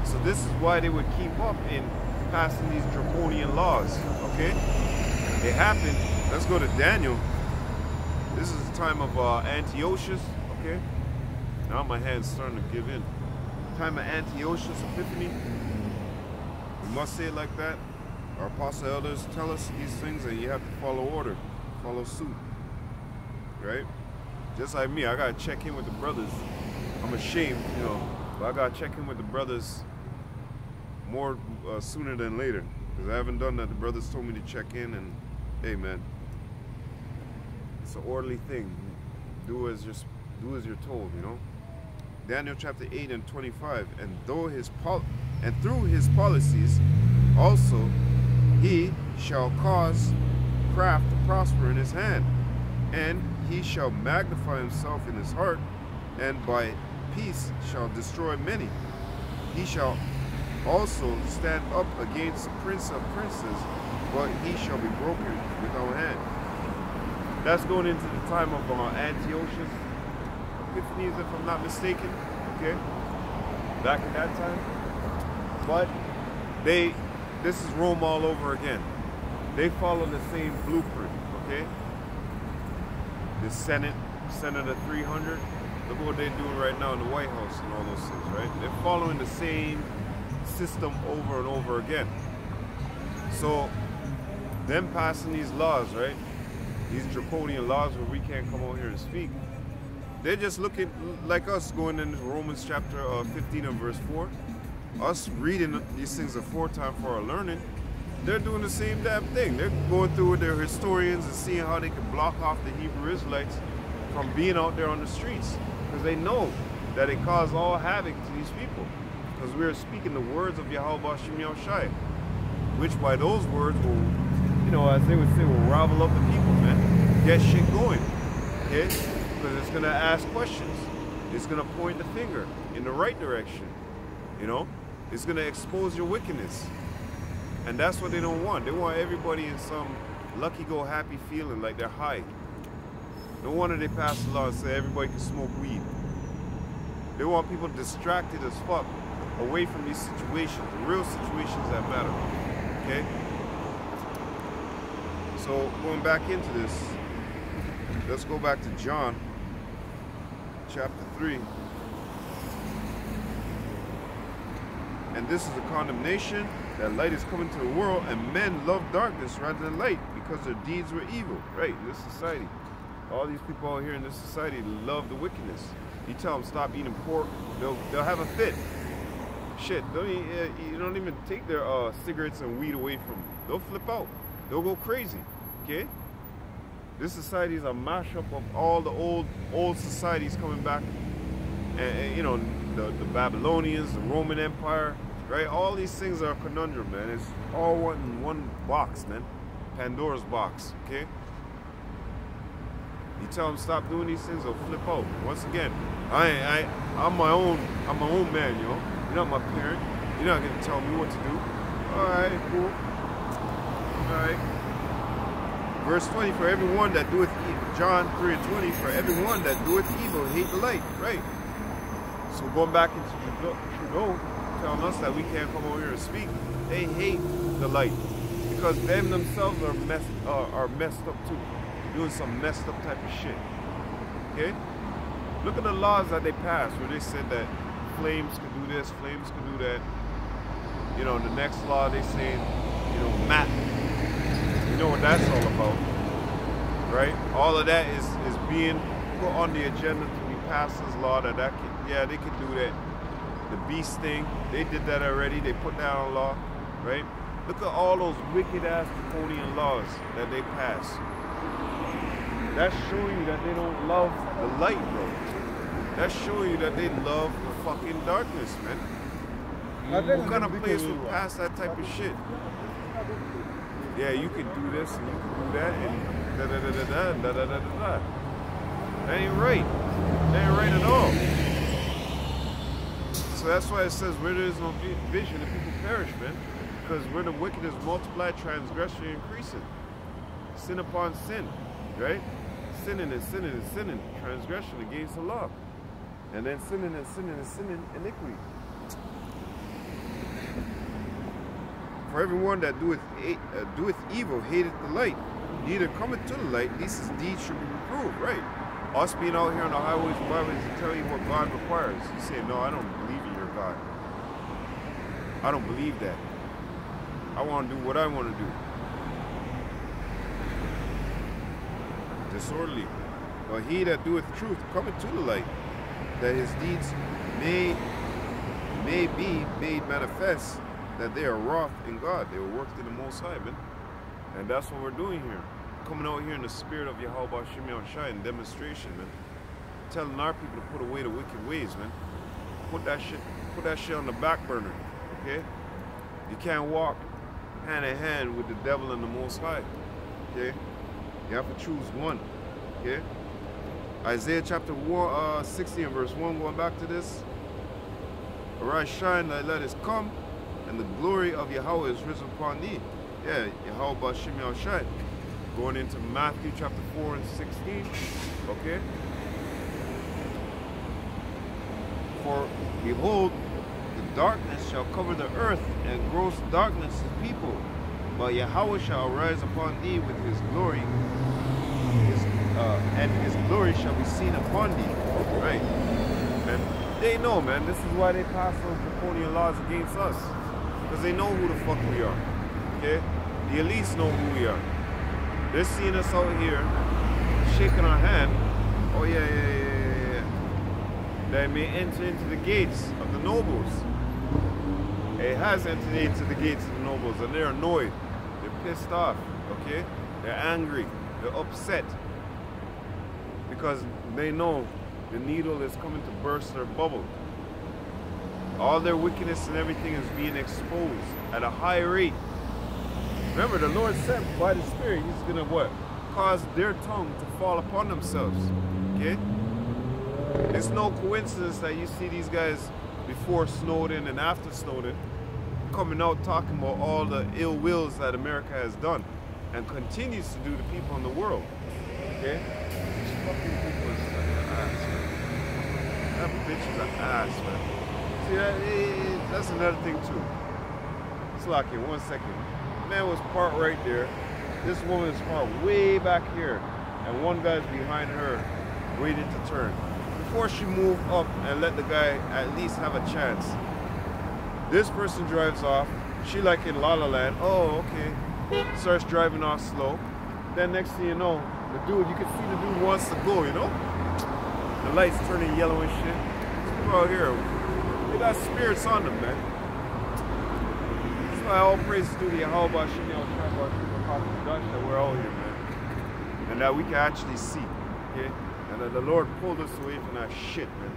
So this is why they would keep up in passing these draconian laws, okay? They happen. Let's go to Daniel. This is the time of Antiochus, okay? Now my hand's starting to give in. Time of Antiochus Epiphany. We must say it like that. Our apostle elders tell us these things, and you have to follow order, follow suit, right? Just like me, I gotta check in with the brothers. I'm ashamed, you know, but I gotta check in with the brothers more sooner than later, because I haven't done that. The brothers told me to check in, and hey, man, it's an orderly thing. Do as you're told, you know. Daniel chapter 8 and 25. And through his policies, also he shall cause craft to prosper in his hand, and he shall magnify himself in his heart, and by peace shall destroy many. He shall also stand up against the prince of princes, but he shall be broken without hand. That's going into the time of Antiochus Epiphanes, if I'm not mistaken, okay? Back in that time. But this is Rome all over again. They follow the same blueprint, okay? The Senate of 300, look what they're doing right now in the White House and all those things, right? They're following the same system over and over again. So, them passing these laws, right? These draconian laws where we can't come out here and speak. They're just looking like us going in Romans chapter 15 and verse 4. Us reading these things aforetime for our learning. They're doing the same damn thing. They're going through with their historians and seeing how they can block off the Hebrew Israelites from being out there on the streets. Because they know that it caused all havoc to these people. Because we are speaking the words of Yahweh Shem Yahushai. Which by those words will, you know, as they would say, will ravel up the people, man. Get shit going. Okay? Because it's going to ask questions. It's going to point the finger in the right direction. You know? It's going to expose your wickedness. And that's what they don't want. They want everybody in some lucky-go-happy feeling like they're high. No wonder they pass a law and say everybody can smoke weed. They want people distracted as fuck away from these situations, the real situations that matter. Okay? So, going back into this, let's go back to John chapter 3. And this is the condemnation, that light is coming to the world, and men love darkness rather than light, because their deeds were evil. Right, in this society. All these people out here in this society love the wickedness. You tell them stop eating pork, they'll have a fit. Shit, you don't even take their cigarettes and weed away from them. They'll flip out. They'll go crazy. Okay? This society is a mashup of all the old societies coming back. And you know, the Babylonians, the Roman Empire, right? All these things are a conundrum, man. It's all in one box, man. Pandora's box, okay? You tell them stop doing these things, they'll flip out. Once again, I'm my own man, yo. You're not my parent. You're not gonna tell me what to do. Alright, cool. Alright. Verse 20, for everyone that doeth evil. John 3:20, for everyone that doeth evil hate the light. Right. So going back into Trudeau, telling us that we can't come over here and speak, they hate the light. Because them themselves are messed up too. Doing some messed up type of shit. Okay? Look at the laws that they passed where they said that flames could do this, flames could do that. You know, the next law they say, you know, map. You know what that's all about, right? All of that is being put on the agenda to be passed as law. That can, yeah, they can do that. The beast thing, they did that already. They put that on law, right? Look at all those wicked ass draconian laws that they pass. That's showing you that they don't love the light, bro. That's showing you that they love the fucking darkness, man. What kind of place would pass that type of shit? Yeah, you can do this and you can do that and da da da da da da da da da. That ain't right. That ain't right at all. So that's why it says where there is no vision, the people perish, man. Because where the wicked is multiplied, transgression increasing. Sin upon sin, right? Sinning and sinning and sinning, transgression against the law. And then sinning and sinning and sinning, iniquity. For everyone that doeth evil hateth the light, neither cometh to the light, lest his deeds should be reproved, right? Us being out here on the highways and byways to tell you what God requires. You say, no, I don't believe in your God. I don't believe that. I want to do what I want to do. Disorderly. But he that doeth truth cometh to the light, that his deeds may be made manifest, that they are wroth in God. They were worked in the Most High, man. And that's what we're doing here. Coming out here in the spirit of Yahweh Shem Yahushua in demonstration, man. Telling our people to put away the wicked ways, man. Put that shit on the back burner, okay? You can't walk hand in hand with the devil and the Most High, okay? You have to choose one, okay? Isaiah chapter 60 and verse 1, going back to this. Arise, shine, thy light is come, and the glory of Yahweh is risen upon thee. Yeah, Yahweh Shem Yahushua. Going into Matthew chapter 4 and 16, okay? For behold, the darkness shall cover the earth, and gross darkness the people. But Yahweh shall arise upon thee with his glory, and his glory shall be seen upon thee. Right? And they know, man, this is why they pass those draconian laws against us. Because they know who the fuck we are. Okay? The elites know who we are. They're seeing us out here, shaking our hand. Oh yeah. They may enter into the gates of the nobles. It has entered into the gates of the nobles, and they're annoyed. They're pissed off, okay? They're angry. They're upset. Because they know the needle is coming to burst their bubble. All their wickedness and everything is being exposed at a high rate. Remember, the Lord said by the Spirit, He's going to what? Cause their tongue to fall upon themselves. Okay? It's no coincidence that you see these guys before Snowden and after Snowden coming out talking about all the ill wills that America has done and continues to do to people in the world. Okay? These fucking people are such an ass, man. That bitch is an ass, man. See, that's another thing too. It's like in 1 second. Man was parked right there. This woman is parked way back here, and one guy's behind her, waiting to turn. Before she moved up and let the guy at least have a chance, this person drives off. She like in La La Land. Oh, okay. Starts driving off slow. Then next thing you know, the dude, you can see the dude wants to go, you know? The light's turning yellow and shit. These people out here, they got spirits on them, man. All praise to the Yahweh Shem Yahushua that we're all here, man. And that we can actually see, okay? And that the Lord pulled us away from that shit, man.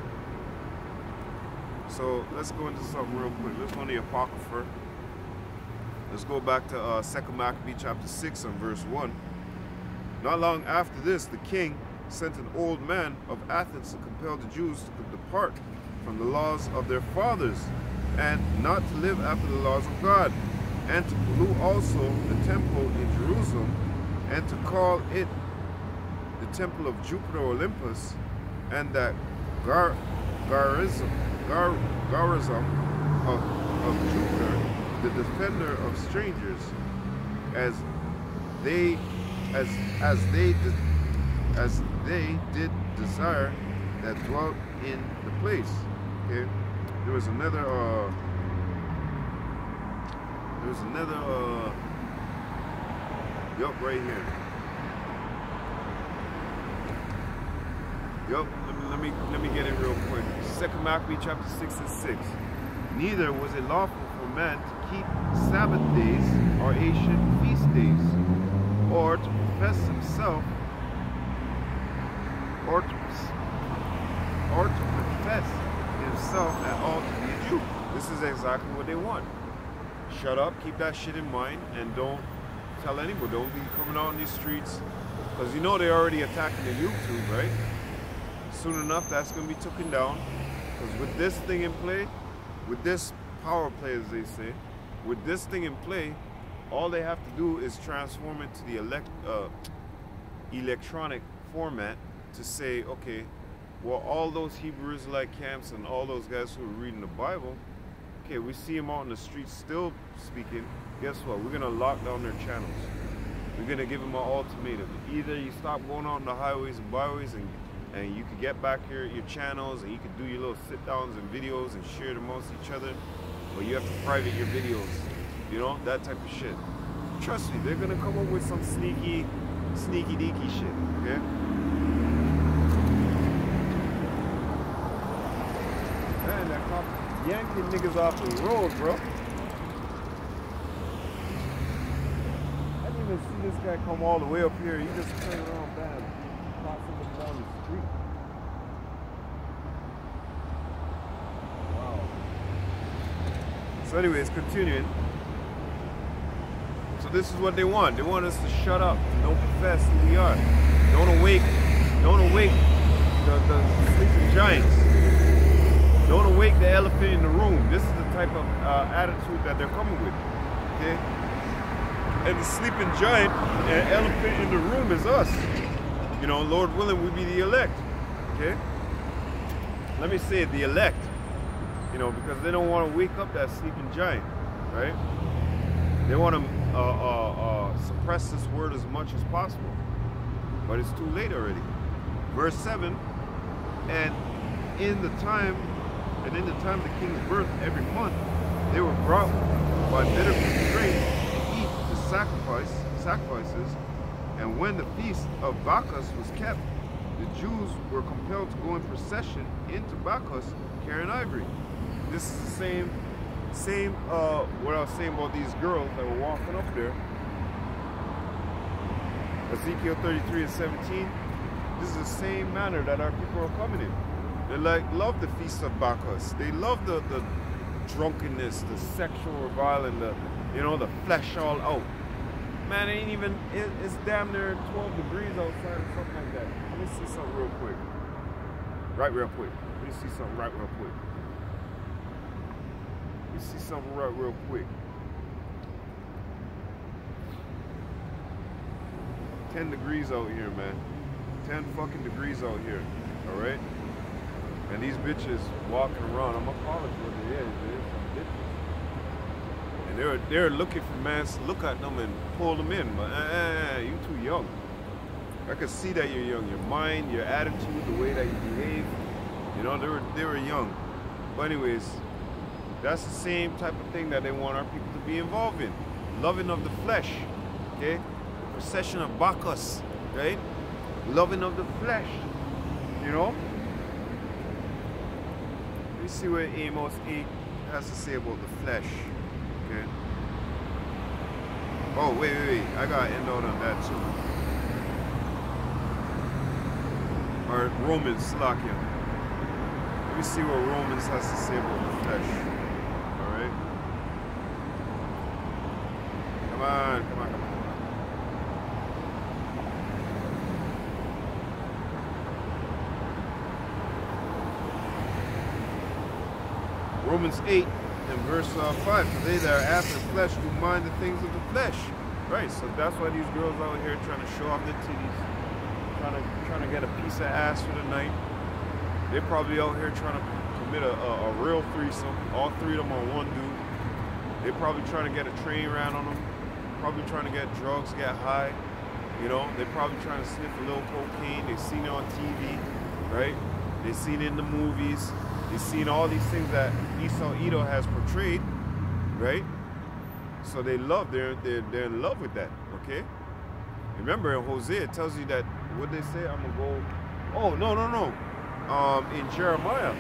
So let's go into something real quick. Let's go to the Apocrypha. Let's go back to 2 Maccabee chapter 6 and verse 1. Not long after this, the king sent an old man of Athens to compel the Jews to depart from the laws of their fathers, and not to live after the laws of God, and to pollute also the temple in Jerusalem, and to call it the temple of Jupiter Olympus, and that Garism of Jupiter, the defender of strangers, as they did desire that dwelt in the place. Okay. There was another There's another, yup, right here. Yup, let me get it real quick. 2 Maccabees chapter 6 and 6. Neither was it lawful for man to keep Sabbath days or ancient feast days, or to profess himself, or to profess himself at all to be a Jew. This is exactly what they want. Shut up, keep that shit in mind, and don't tell anyone. Don't be coming out in these streets, because you know they're already attacking the YouTube, right? Soon enough, that's going to be taken down, because with this thing in play, with this power play, as they say, with this thing in play, all they have to do is transform it to the electronic format to say, okay, well, all those Hebrew Israelite camps and all those guys who are reading the Bible, okay, we see them out in the streets still speaking. Guess what? We're going to lock down their channels. We're going to give them an ultimatum. Either you stop going out on the highways and byways and you can get back your channels and you can do your little sit-downs and videos and share them amongst each other, or you have to private your videos, you know, that type of shit. Trust me, they're going to come up with some sneaky deaky shit, okay? Man, that cop yanking niggas off the road, bro. I didn't even see this guy come all the way up here. He just turned around bad. Crossing him down the street. Wow. So anyways, continuing. So this is what they want. They want us to shut up. Don't profess who we are. Don't awake the sleeping giants. Don't awake the elephant in the room. This is the type of attitude that they're coming with. Okay? And the sleeping giant and elephant in the room is us. You know, Lord willing, we be the elect. Okay? Let me say it, the elect. You know, because they don't want to wake up that sleeping giant. Right? They want to suppress this word as much as possible. But it's too late already. Verse 7, and in the time of the king's birth every month, they were brought by bitter constraint to eat the sacrifices, and when the feast of Bacchus was kept, the Jews were compelled to go in procession into Bacchus carrying ivory. This is the same what I was saying about these girls that were walking up there. Ezekiel 33 and 17. This is the same manner that our people are coming in. They love the feast of Bacchus. They love the drunkenness, the sexual reviling, the flesh all out. Man, it's damn near 12 degrees outside or something like that. Let me see something real quick. Let me see something real quick. 10 degrees out here, man. 10 fucking degrees out here. Alright? And these bitches walking around. I'm gonna call it what it is. It is some bitches. And they're looking for mans to look at them and pull them in. But you too young. I could see that you're young. Your mind, your attitude, the way that you behave. You know, they were young. But anyways, that's the same type of thing that they want our people to be involved in. Loving of the flesh. Okay? The procession of Bacchus. Right? Loving of the flesh. You know? Let me see what Amos 8 has to say about the flesh. Okay? Oh, wait. I gotta end out on that too. Or Romans, Slakia. Let me see what Romans has to say about the flesh. Alright? Come on. Romans 8 and verse 5. For they that are after the flesh do mind the things of the flesh. Right, so that's why these girls out here trying to show off their titties. Trying to get a piece of ass for the night. They're probably out here trying to commit a real threesome. All three of them on one dude. They're probably trying to get a train ran on them. Probably trying to get drugs, get high. You know, they're probably trying to sniff a little cocaine. They've seen it on TV, right? They've seen it in the movies. They've seen all these things that Esau Edom has portrayed, right? So they love, they're in love with that, okay? Remember in Hosea, it tells you that, what they say, I'm gonna go, oh, no. In Jeremiah,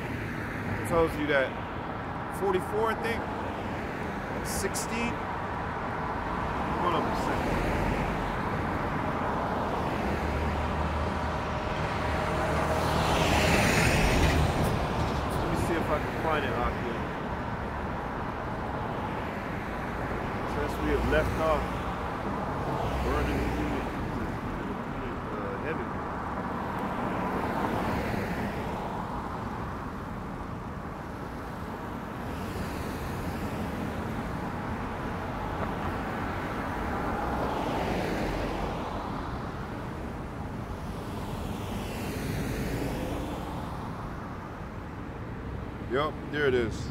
it tells you that 44, I think, 16. Hold on a second. Let me see if I can find it out here. Since we have left off burning heaven. Yep, there it is.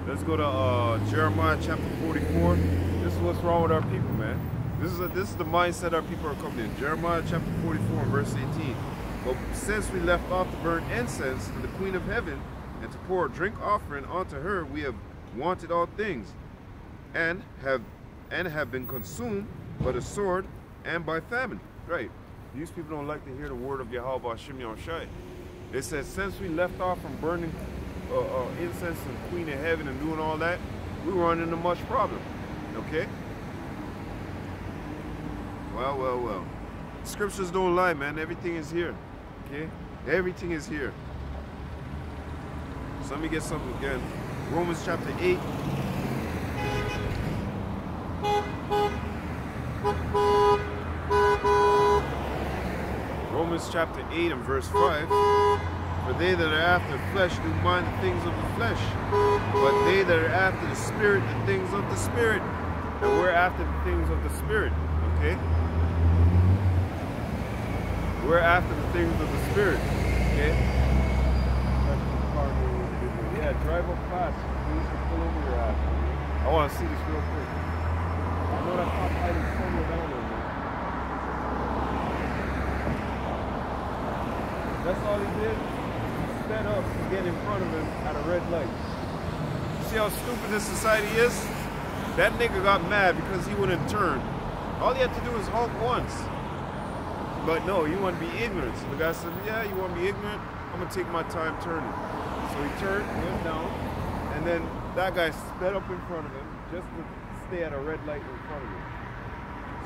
Let's go to Jeremiah chapter 44. This is what's wrong with our people, man. This is the mindset our people are coming in. Jeremiah chapter 44 and verse 18. But since we left off to burn incense to the Queen of Heaven and to pour a drink offering unto her, we have wanted all things, and have been consumed by the sword and by famine. Right. These people don't like to hear the word of Yahweh Bashim Yahushai. It says, since we left off from burning incense to the Queen of Heaven and doing all that, we run into much problem. Okay? Well. Scriptures don't lie, man. Everything is here. Okay? Everything is here. So let me get something again. Romans chapter 8. Romans chapter 8 and verse 5. For they that are after the flesh do mind the things of the flesh, but they that are after the Spirit, the things of the Spirit. And we're after the things of the Spirit, okay? We're after the things of the Spirit, okay? Yeah, drive up fast. Please pull over your ass. I want to see this real quick. I know that cop hiding somewhere down there, man. That's all he did. Sped up to get in front of him at a red light. See how stupid this society is? That nigga got mad because he wouldn't turn. All he had to do was honk once. But no, you want to be ignorant. So the guy said, yeah, you want to be ignorant? I'm going to take my time turning. So he turned, went down, and then that guy sped up in front of him just to stay at a red light in front of him.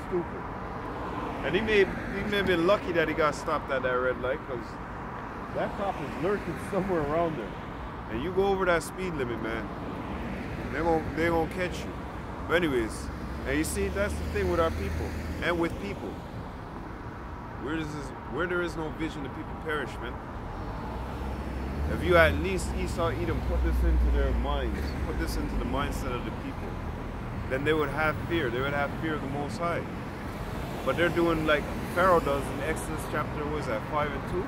Stupid. And he may have been lucky that he got stopped at that red light, because that cop is lurking somewhere around there. And you go over that speed limit, man, they're gonna catch you. But anyways, and you see, that's the thing with our people and with people. Where there is no vision, the people perish, man. If you at least Esau, Edom, put this into their minds, put this into the mindset of the people, then they would have fear. They would have fear of the Most High. But they're doing like Pharaoh does in Exodus chapter, what is that, 5 and 2?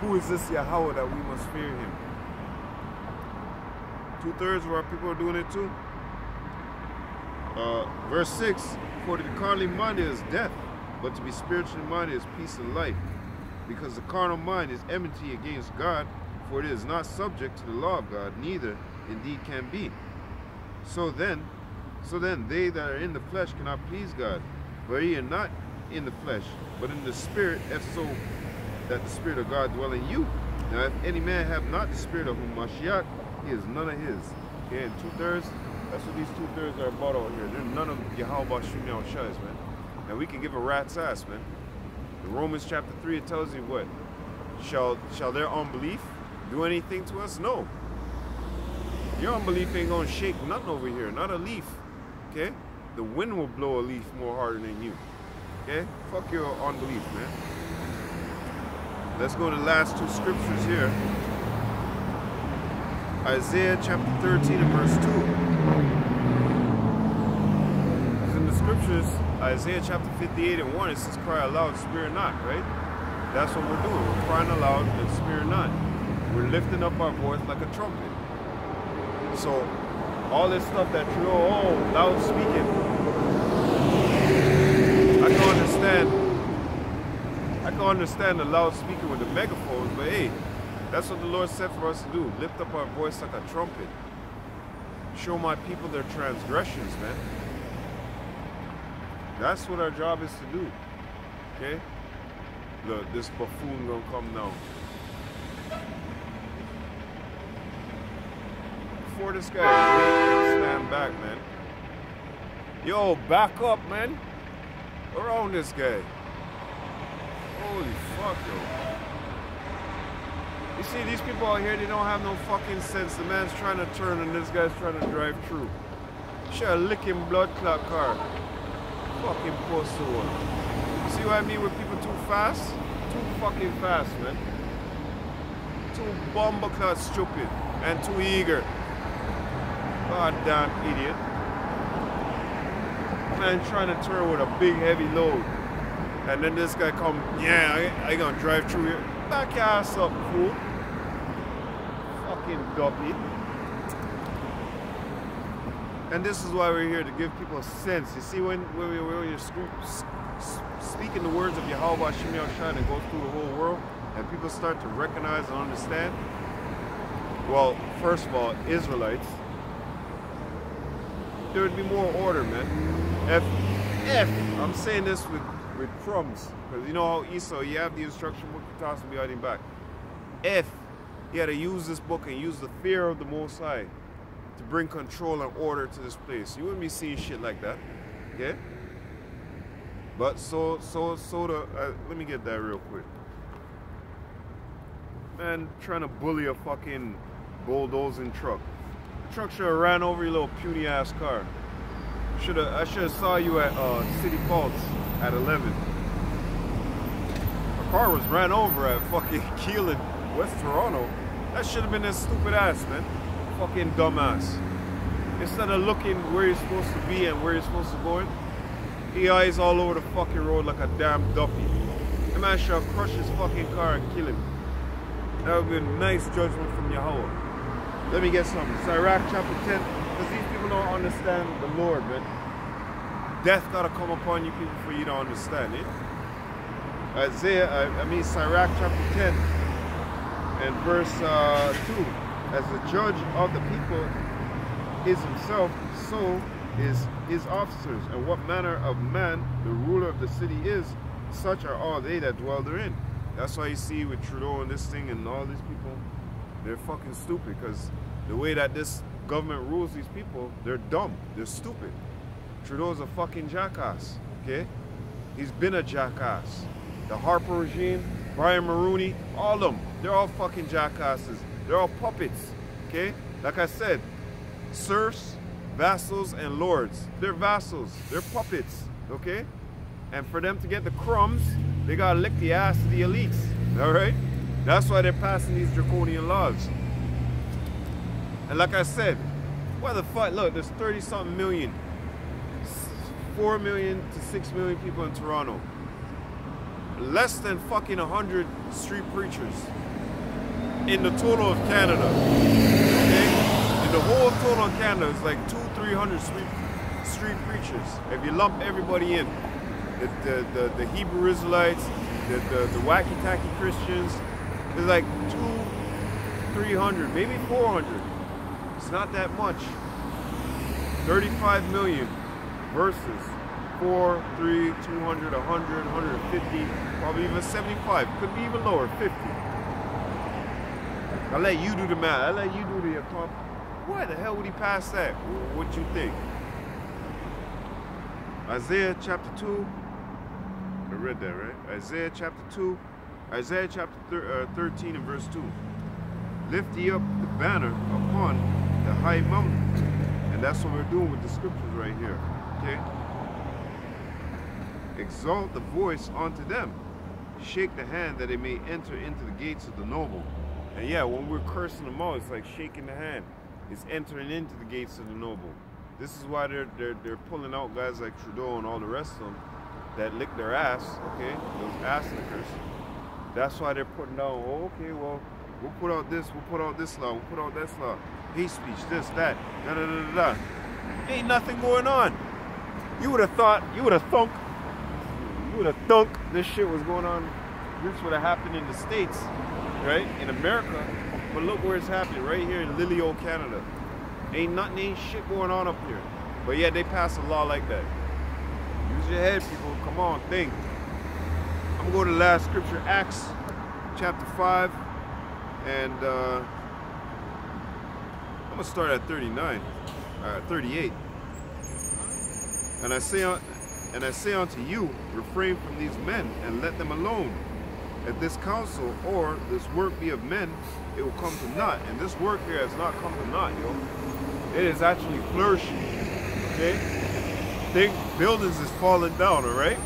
Who is this Yahweh that we must fear him? 2/3 of our people are doing it too. Verse 6, for the carnally minded is death, but to be spiritually minded is peace and life. Because the carnal mind is enmity against God, for it is not subject to the law of God, neither indeed can be. So then they that are in the flesh cannot please God. But ye are not in the flesh, but in the Spirit, if so that the Spirit of God dwell in you. Now if any man have not the Spirit of Mashiach, he is none of his. Okay, and 2/3, that's what these 2/3 are about out here. They're none of Yahweh Bashim Yahushai's, man. And we can give a rat's ass, man. In Romans chapter 3, it tells you what? Shall their unbelief do anything to us? No. Your unbelief ain't gonna shake nothing over here, not a leaf. Okay? The wind will blow a leaf more harder than you. Okay? Fuck your unbelief, man. Let's go to the last two scriptures here. Isaiah chapter 13 and verse 2. It's in the scriptures, Isaiah chapter 58 and 1, it says, cry aloud, spare not, right? That's what we're doing. We're crying aloud and spare not. We're lifting up our voice like a trumpet. So, all this stuff that you loud speaking, I can understand the loud speaking with the megaphones, but hey, that's what the Lord said for us to do. Lift up our voice like a trumpet. Show my people their transgressions, man. That's what our job is to do. Okay? Look, this buffoon gonna come now. Before this guy stand back, man. Yo, back up, man. Around this guy. Holy fuck, yo. You see, these people out here, they don't have no fucking sense. The man's trying to turn and this guy's trying to drive through. Sure, licking blood clot car. Fucking post one. See what I mean with people too fast? Too fucking fast, man. Too bumbleclot stupid and too eager. Goddamn idiot. Man trying to turn with a big heavy load. And then this guy come, yeah, I gonna drive through here. Back your ass up, fool. Fucking duppy. And this is why we're here, to give people sense. You see, when you're speaking the words of Yahweh Shem Yahushua and it goes through the whole world, and people start to recognize and understand, well, first of all, Israelites, there would be more order, man. If I'm saying this with crumbs, because you know how Esau, you have the instruction book, you toss him behind him back. If he had to use this book and use the fear of the Most High to bring control and order to this place, you wouldn't be seeing shit like that, okay? But let me get that real quick. Man, trying to bully a fucking bulldozing truck. The truck should have ran over your little puny ass car. I should have saw you at City Faults at 11. My car was ran over at fucking Kiel in West Toronto. That should have been that stupid ass, man. Fucking dumbass. Instead of looking where you're supposed to be and where you're supposed to go in, he eyes all over the fucking road like a damn duppy. The man should have crushed his fucking car and kill him. That would be a nice judgment from Yahweh. Let me get something. Sirach chapter 10. Because these people don't understand the Lord, man. Death gotta come upon you people for you to understand it. Sirach chapter 10 and verse 2. As the judge of the people is himself, so is his officers. And what manner of man the ruler of the city is, such are all they that dwell therein. That's why you see with Trudeau and this thing and all these people, they're fucking stupid, because the way that this government rules these people, they're dumb, they're stupid. Trudeau's a fucking jackass, okay? He's been a jackass. The Harper regime, Brian Mulroney, all of them, they're all fucking jackasses. They're all puppets, okay? Like I said, serfs, vassals, and lords. They're vassals, they're puppets, okay? And for them to get the crumbs, they gotta lick the ass of the elites, all right? That's why they're passing these draconian laws. And like I said, what the fuck, look, there's 30-something million. 4 million to 6 million people in Toronto. Less than fucking 100 street preachers in the total of Canada. Okay? In the whole total of Canada, it's like 200-300 street preachers. If you lump everybody in, the Hebrew Israelites, the wacky-tacky Christians, there's like 200-300, maybe 400. It's not that much. 35 million versus 4, 3, 200, 100, 150, probably even 75. Could be even lower, 50. I'll let you do the math. I'll let you do the account. Why the hell would he pass that? What you think? Isaiah chapter 2. I read that, right? Isaiah chapter 2. Isaiah chapter 13 and verse 2. Lift ye up the banner upon the high mountain. And that's what we're doing with the scriptures right here. Okay? Exalt the voice unto them. Shake the hand that they may enter into the gates of the noble. And yeah, when we're cursing them out, it's like shaking the hand. It's entering into the gates of the noble. This is why they're pulling out guys like Trudeau and all the rest of them that lick their ass, okay? Those ass lickers. That's why they're putting down, oh, okay, well, we'll put out this law, we'll put out this law. Hate speech, this, that, da-da-da-da-da. Ain't nothing going on. You would have thought, you would have thunk this shit was going on, this would have happened in the States, right? In America. But look where it's happening, right here in Lily-O, Canada. Ain't shit going on up here. But yeah, they pass a law like that. You Use your head, people. Come on, think. I'm going to go to the last scripture, Acts chapter 5. And I'm going to start at 38. And I say unto you, refrain from these men, and let them alone. If this counsel or this work be of men, it will come to naught. And this work here has not come to naught, yo. It is actually flourishing. Okay? Think buildings is falling down, alright?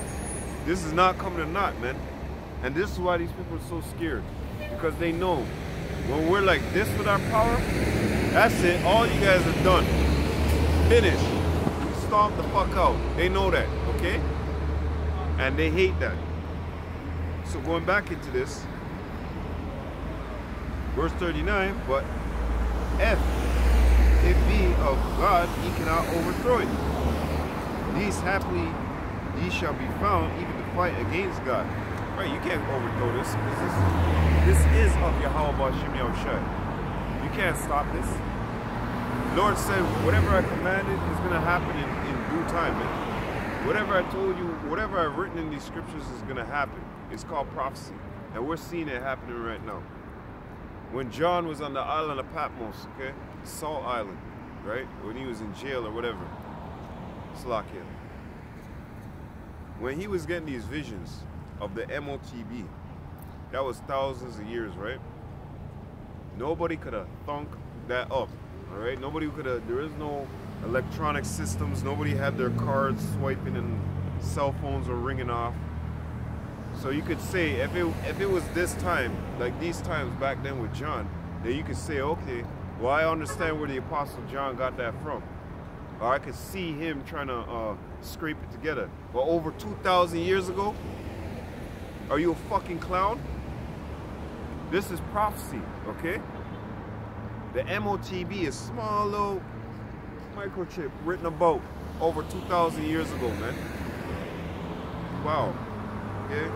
This is not coming to naught, man. And this is why these people are so scared. Because they know when we're like this with our power, that's it. All you guys are done. Finished. Stomp the fuck out. They know that, okay? And they hate that. So going back into this, verse 39, but if it be of God, ye cannot overthrow it. These happily ye shall be found even to fight against God. Right, you can't overthrow this, because this is of Yahweh Shem Yahushai. You can't stop this. The Lord said, whatever I commanded is going to happen in due time, man. Whatever I told you, whatever I've written in these scriptures is going to happen. It's called prophecy. And we're seeing it happening right now. When John was on the island of Patmos, okay? Salt Island, right? When he was in jail or whatever. Slakia. When he was getting these visions of the MOTB, that was thousands of years, right? Nobody could have thunk that up, all right? Nobody could have, there is no electronic systems. Nobody had their cards swiping and cell phones were ringing off. So you could say, if it was this time, like these times back then with John, then you could say, okay, well, I understand where the Apostle John got that from. Or I could see him trying to scrape it together. But over 2,000 years ago, are you a fucking clown? This is prophecy, okay? The MOTB is small little microchip written about over 2,000 years ago, man. Wow. Okay.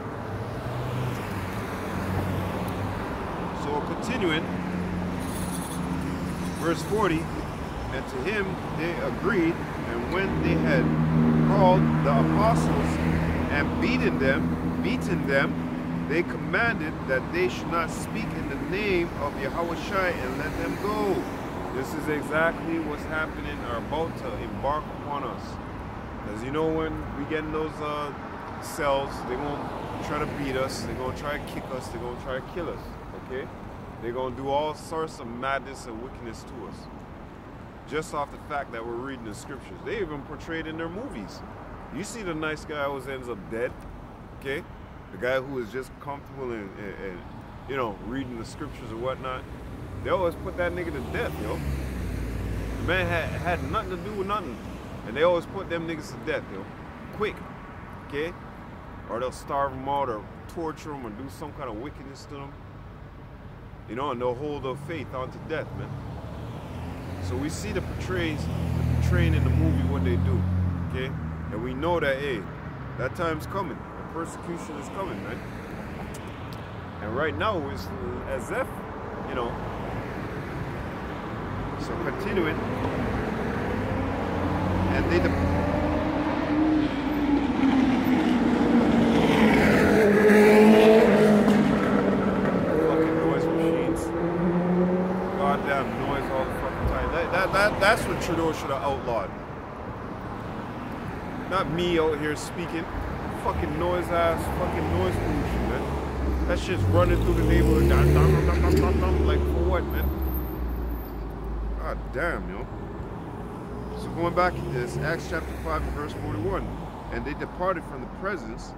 So continuing, verse 40, and to him they agreed, and when they had called the apostles and beaten them, they commanded that they should not speak in the name of Yahushai and let them go. This is exactly what's happening or about to embark upon us. Because you know when we get in those cells, they're going to try to beat us, they're going to try to kick us, they're going to try to kill us, okay? They're going to do all sorts of madness and wickedness to us. Just off the fact that we're reading the scriptures. They even portrayed in their movies. You see the nice guy always ends up dead, okay? The guy who is just comfortable and you know, reading the scriptures or whatnot. They always put that nigga to death, yo. The man had nothing to do with nothing. And they always put them niggas to death, yo. Quick, okay? Or they'll starve them out or torture them or do some kind of wickedness to them. You know, and they'll hold their faith on to death, man. So we see the portraying in the movie what they do, okay? And we know that, hey, that time's coming. The persecution is coming, man. And right now, it's as if, you know, so continuing, and they fucking noise machines, goddamn noise all the fucking time. That's what Trudeau should have outlawed. Not me out here speaking. Fucking noise ass, fucking noise pollution, man. That shit's running through the neighborhood. Like for what, man? God damn, yo. So going back to this, Acts chapter 5 and verse 41. And they departed from the presence,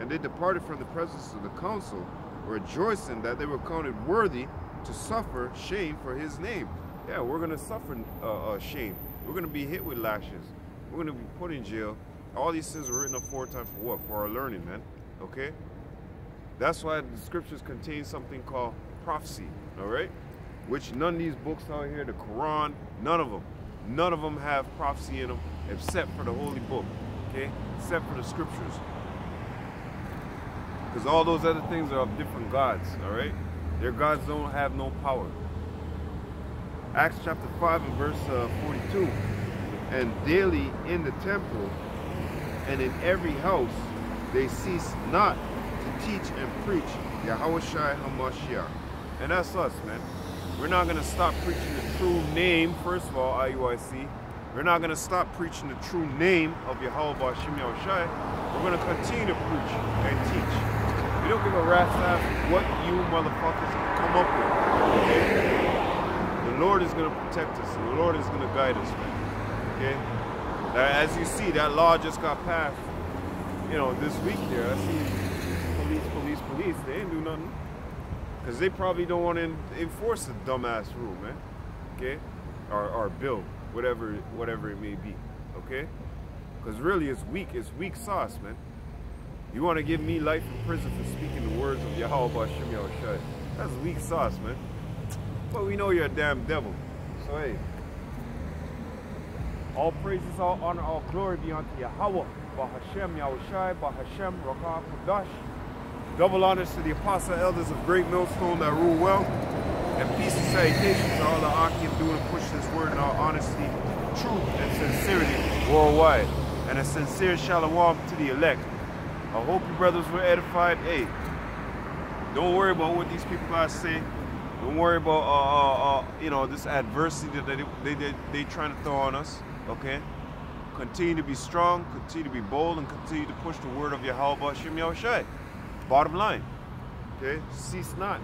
of the council, rejoicing that they were counted worthy to suffer shame for his name. Yeah, we're going to suffer shame. We're going to be hit with lashes. We're going to be put in jail. All these things were written up aforetime for what? For our learning, man. Okay? That's why the scriptures contain something called prophecy, all right? Which none of these books out here, the Quran, none of them have prophecy in them except for the holy book, okay? Except for the scriptures. Because all those other things are of different gods, all right? Their gods don't have no power. Acts chapter 5 and verse 42. And daily in the temple and in every house they cease not to teach and preach Yahushua HaMashiach. And that's us, man. We're not going to stop preaching the true name, first of all, IUIC. We're not going to stop preaching the true name of Yahweh Bashim Yahushai. We're going to continue to preach and teach. We don't give a rat's ass what you motherfuckers come up with. Okay? The Lord is going to protect us. The Lord is going to guide us, man. Okay? As you see, that law just got passed, you know, this week here. I see police. They ain't do nothing. Because they probably don't want to enforce the dumbass rule, man. Okay? Or bill. Whatever it may be, okay? Because really it's weak sauce, man. You want to give me life in prison for speaking the words of Yahweh Bashim Yahushai. That's weak sauce, man. But we know you're a damn devil. So hey, all praises, all honor, all glory be unto Yahweh Bahashem Yahushai, Bahashem Rakah Kodash. Double honors to the apostle elders of Great Millstone that rule well. And peace and salutations to all the Akim doing and pushing this word in all honesty, truth, and sincerity worldwide. And a sincere shalom to the elect. I hope you brothers were edified. Hey, don't worry about what these people gotta say. Don't worry about you know, this adversity that they trying to throw on us. Okay? Continue to be strong, continue to be bold, and continue to push the word of Yahweh Bashim Yahushai. Bottom line. Okay? Cease not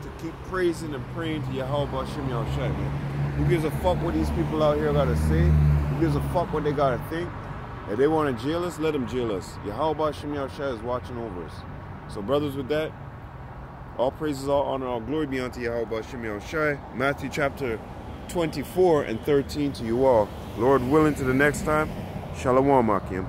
to keep praising and praying to Yahweh Bashim Yahushai, man. Who gives a fuck what these people out here gotta say? Who gives a fuck what they gotta think? If they want to jail us, let them jail us. Yahweh Bashim Yahushai is watching over us. So brothers, with that, all praises, all honor, all glory be unto Yahweh Bashim Yahushai. Matthew chapter 24 and 13 to you all. Lord willing, to the next time. Shalom, Akim.